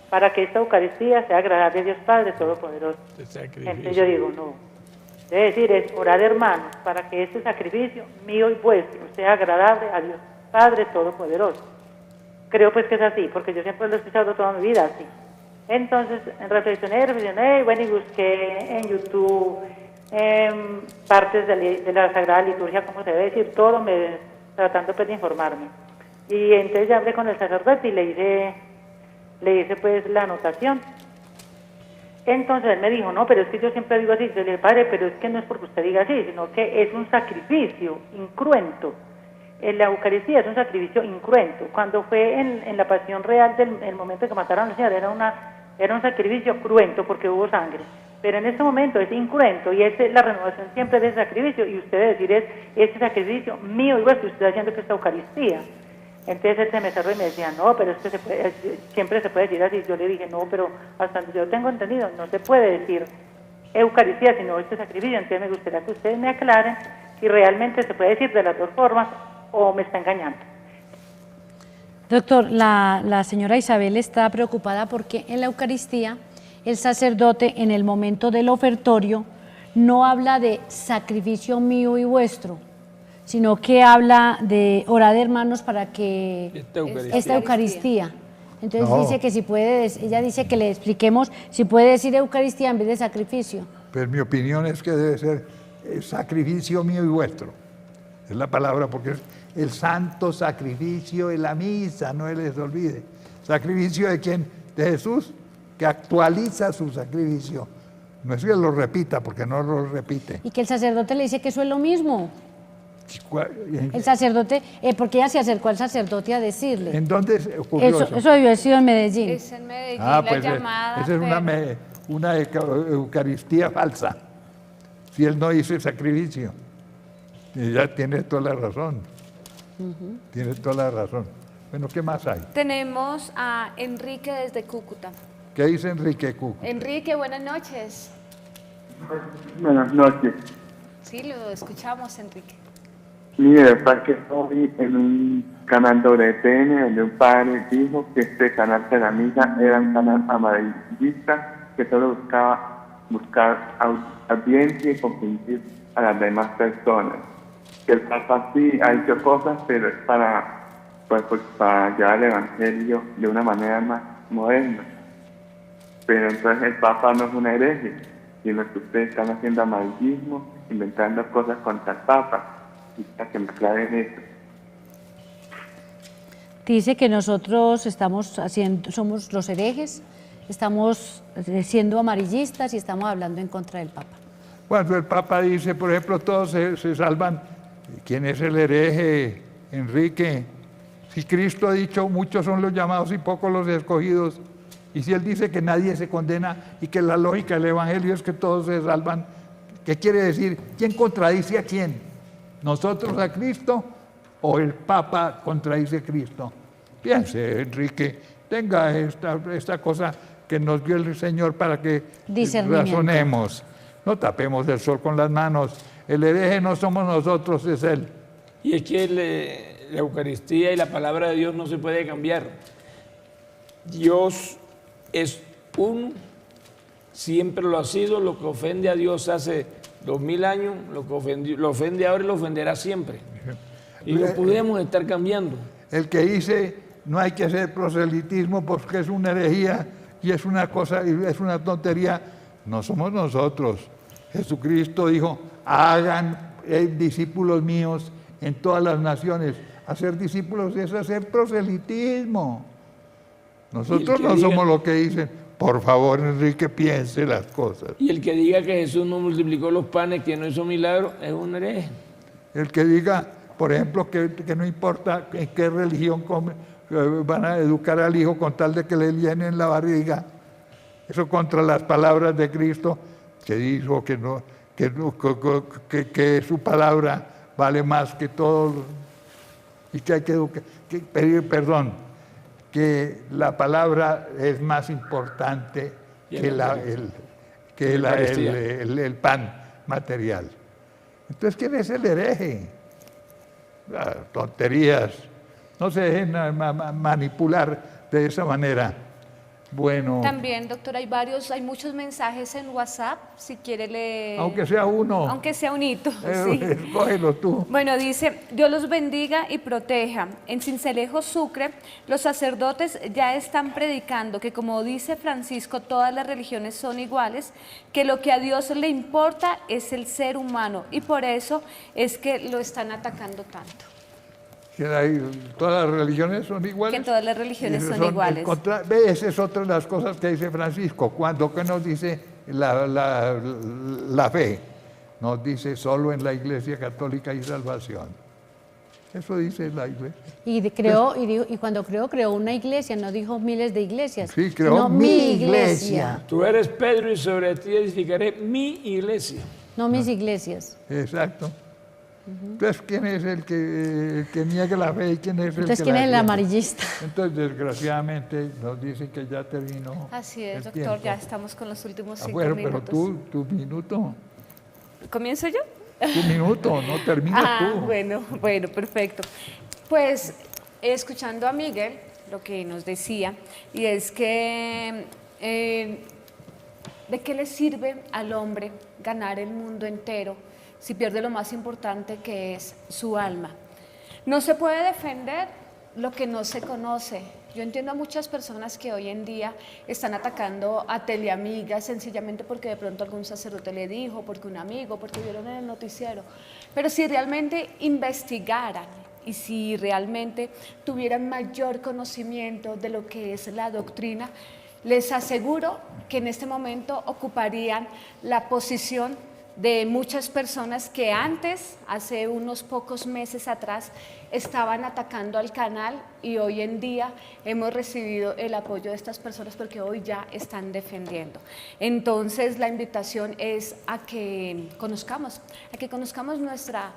para que esta Eucaristía sea agradable a Dios Padre Todopoderoso. Entonces yo digo, no. Debe decir, es orad, hermanos, para que este sacrificio mío y vuestro sea agradable a Dios Padre Todopoderoso. Creo pues que es así, porque yo siempre lo he escuchado toda mi vida así. Entonces, reflexioné, bueno, y busqué en YouTube partes de la Sagrada Liturgia, como se debe decir, todo, tratando pues de informarme. Y entonces ya hablé con el sacerdote y le hice pues la anotación. Entonces él me dijo, no, pero es que yo siempre digo así. Yo le dije, padre, pero es que no es porque usted diga así, sino que es un sacrificio incruento. La Eucaristía es un sacrificio incruento. Cuando fue en la pasión real del momento que mataron al Señor, era un sacrificio cruento porque hubo sangre. Pero en este momento es incruento y es la renovación siempre de ese sacrificio. Y usted debe decir, es este sacrificio mío y vuestro, usted está haciendo que esta Eucaristía. Entonces él se me cerró y me decía, no, pero es que siempre se puede decir así. Yo le dije, no, pero hasta donde yo tengo entendido, no se puede decir Eucaristía, sino este sacrificio. Entonces me gustaría que ustedes me aclaren si realmente se puede decir de las dos formas o me está engañando. Doctor, la señora Isabel está preocupada porque en la Eucaristía el sacerdote en el momento del ofertorio no habla de sacrificio mío y vuestro, sino que habla de orad, hermanos, para que esta Eucaristía. Entonces dice que si puede, ella dice que le expliquemos si puede decir Eucaristía en vez de sacrificio. Pues mi opinión es que debe ser sacrificio mío y vuestro. Es la palabra, porque es el santo sacrificio de la misa, no les olvide. ¿Sacrificio de quién? De Jesús, que actualiza su sacrificio. No es que lo repita, porque no lo repite. Y que el sacerdote le dice que eso es lo mismo. El sacerdote, porque ella se acercó al sacerdote a decirle. ¿En dónde ocurrió eso? Eso debió haber sido en Medellín. Es en Medellín pues llamada. Esa es una Eucaristía falsa. Si él no hizo el sacrificio. Ella tiene toda la razón. Tiene toda la razón. Bueno, ¿qué más hay? Tenemos a Enrique desde Cúcuta. ¿Qué dice Enrique Cúcuta? Enrique, buenas noches. Buenas noches. Sí, lo escuchamos, Enrique. Mire, para que estoy en un canal WTN donde un padre dijo que este canal Telamisa era un canal amarillista que solo buscar audiencia y confundir a las demás personas. Que el Papa sí ha hecho cosas, pero es para llevar el Evangelio de una manera más moderna. Pero entonces el Papa no es un hereje, sino que ustedes están haciendo amarillismo, inventando cosas contra el Papa. Quizá que me aclaren eso. Dice que nosotros somos los herejes, estamos siendo amarillistas y estamos hablando en contra del Papa. Cuando el Papa dice, por ejemplo, todos se salvan, ¿quién es el hereje, Enrique? Si Cristo ha dicho, muchos son los llamados y pocos los escogidos, y si Él dice que nadie se condena y que la lógica del Evangelio es que todos se salvan, ¿qué quiere decir? ¿Quién contradice a quién? ¿Nosotros a Cristo o el Papa contradice a Cristo? Piense, Enrique, tenga esta cosa que nos dio el Señor para que razonemos. No tapemos el sol con las manos. El hereje no somos nosotros, es Él. Y es que la Eucaristía y la palabra de Dios no se puede cambiar. Dios es uno, siempre lo ha sido. Lo que ofende a Dios hace 2000 años, lo ofende ahora y lo ofenderá siempre. Y no podemos estar cambiando. El que dice no hay que hacer proselitismo porque es una herejía y es una cosa, es una tontería, no somos nosotros. Jesucristo dijo, hagan discípulos míos en todas las naciones. Hacer discípulos es hacer proselitismo. Nosotros no somos lo que dicen. Por favor, Enrique, piense las cosas. Y el que diga que Jesús no multiplicó los panes, que no hizo milagros, es un hereje. El que diga, por ejemplo, que no importa en qué religión van a educar al hijo con tal de que le llenen la barriga, eso contra las palabras de Cristo, que dijo que su palabra vale más que todo y que hay que educar, pedir perdón, que la palabra es más importante que el pan material. Entonces, ¿quién es el hereje? Tonterías. No se dejen manipular de esa manera. Bueno. También, doctor, hay muchos mensajes en WhatsApp, si quiere leer. Aunque sea uno. Aunque sea un hito. Sí. Escógelo tú. Bueno, dice, Dios los bendiga y proteja. En Sincelejo, Sucre, los sacerdotes ya están predicando que, como dice Francisco, todas las religiones son iguales, que lo que a Dios le importa es el ser humano y por eso es que lo están atacando tanto. Todas las religiones son iguales. Que todas las religiones son iguales. Esa es otra de las cosas que dice Francisco. ¿Qué nos dice la fe? Nos dice solo en la Iglesia Católica hay salvación. Eso dice la Iglesia. Y cuando creó una iglesia, no dijo miles de iglesias. Sí, creó mi iglesia. Tú eres Pedro y sobre ti edificaré mi iglesia. No mis iglesias. Exacto. Entonces, ¿quién es el que niega la fe y quién es el Entonces, que ¿quién la es el tiene? amarillista? Entonces, desgraciadamente, nos dicen que ya terminó. Así es, doctor, tiempo. ya estamos con los últimos 5 bueno, minutos. pero tu minuto. ¿Comienzo yo? Tu minuto, no termina tú. Bueno, perfecto. Pues, escuchando a Miguel, lo que nos decía, y es que ¿de qué le sirve al hombre ganar el mundo entero si pierde lo más importante que es su alma? No se puede defender lo que no se conoce. Yo entiendo a muchas personas que hoy en día están atacando a teleamigas sencillamente porque de pronto algún sacerdote le dijo, porque un amigo, porque vieron en el noticiero. Pero si realmente investigaran y si realmente tuvieran mayor conocimiento de lo que es la doctrina, les aseguro que en este momento ocuparían la posición de muchas personas que antes, hace unos pocos meses atrás, estaban atacando al canal y hoy en día hemos recibido el apoyo de estas personas porque hoy ya están defendiendo. Entonces la invitación es a que conozcamos nuestra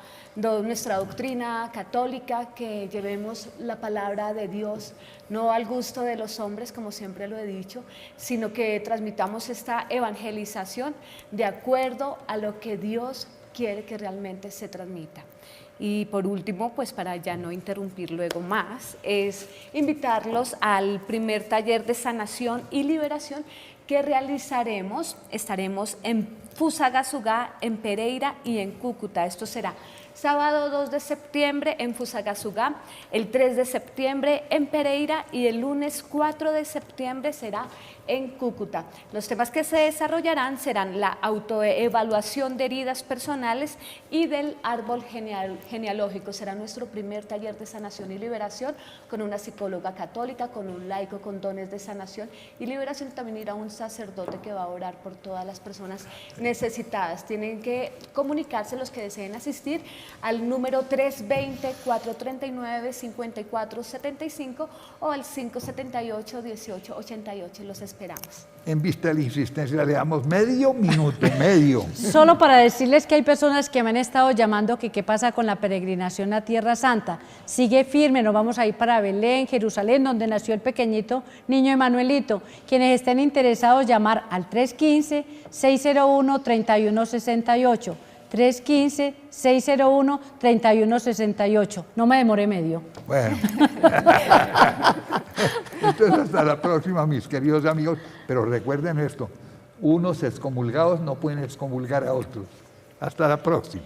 doctrina católica, que llevemos la palabra de Dios, no al gusto de los hombres, como siempre lo he dicho, sino que transmitamos esta evangelización de acuerdo a lo que Dios quiere que realmente se transmita. Y por último, pues para ya no interrumpir luego más, es invitarlos al primer taller de sanación y liberación que realizaremos. Estaremos en Fusagasugá, en Pereira y en Cúcuta. Esto será sábado 2 de septiembre en Fusagasugá, el 3 de septiembre en Pereira y el lunes 4 de septiembre será en Cúcuta. Los temas que se desarrollarán serán la autoevaluación de heridas personales y del árbol genealógico. Será nuestro primer taller de sanación y liberación con una psicóloga católica, con un laico con dones de sanación y liberación. También irá un sacerdote que va a orar por todas las personas necesitadas. Tienen que comunicarse los que deseen asistir al número 320-439-5475 o al 578-1888. Los esperamos. En vista de la insistencia le damos medio minuto, medio. Solo para decirles que hay personas que me han estado llamando que qué pasa con la peregrinación a Tierra Santa. Sigue firme, nos vamos a ir para Belén, Jerusalén, donde nació el pequeñito niño Emanuelito. Quienes estén interesados, llamar al 315-601-3168. 315-601-3168. No me demoré medio. Bueno. Entonces, hasta la próxima, mis queridos amigos. Pero recuerden esto, unos excomulgados no pueden excomulgar a otros. Hasta la próxima.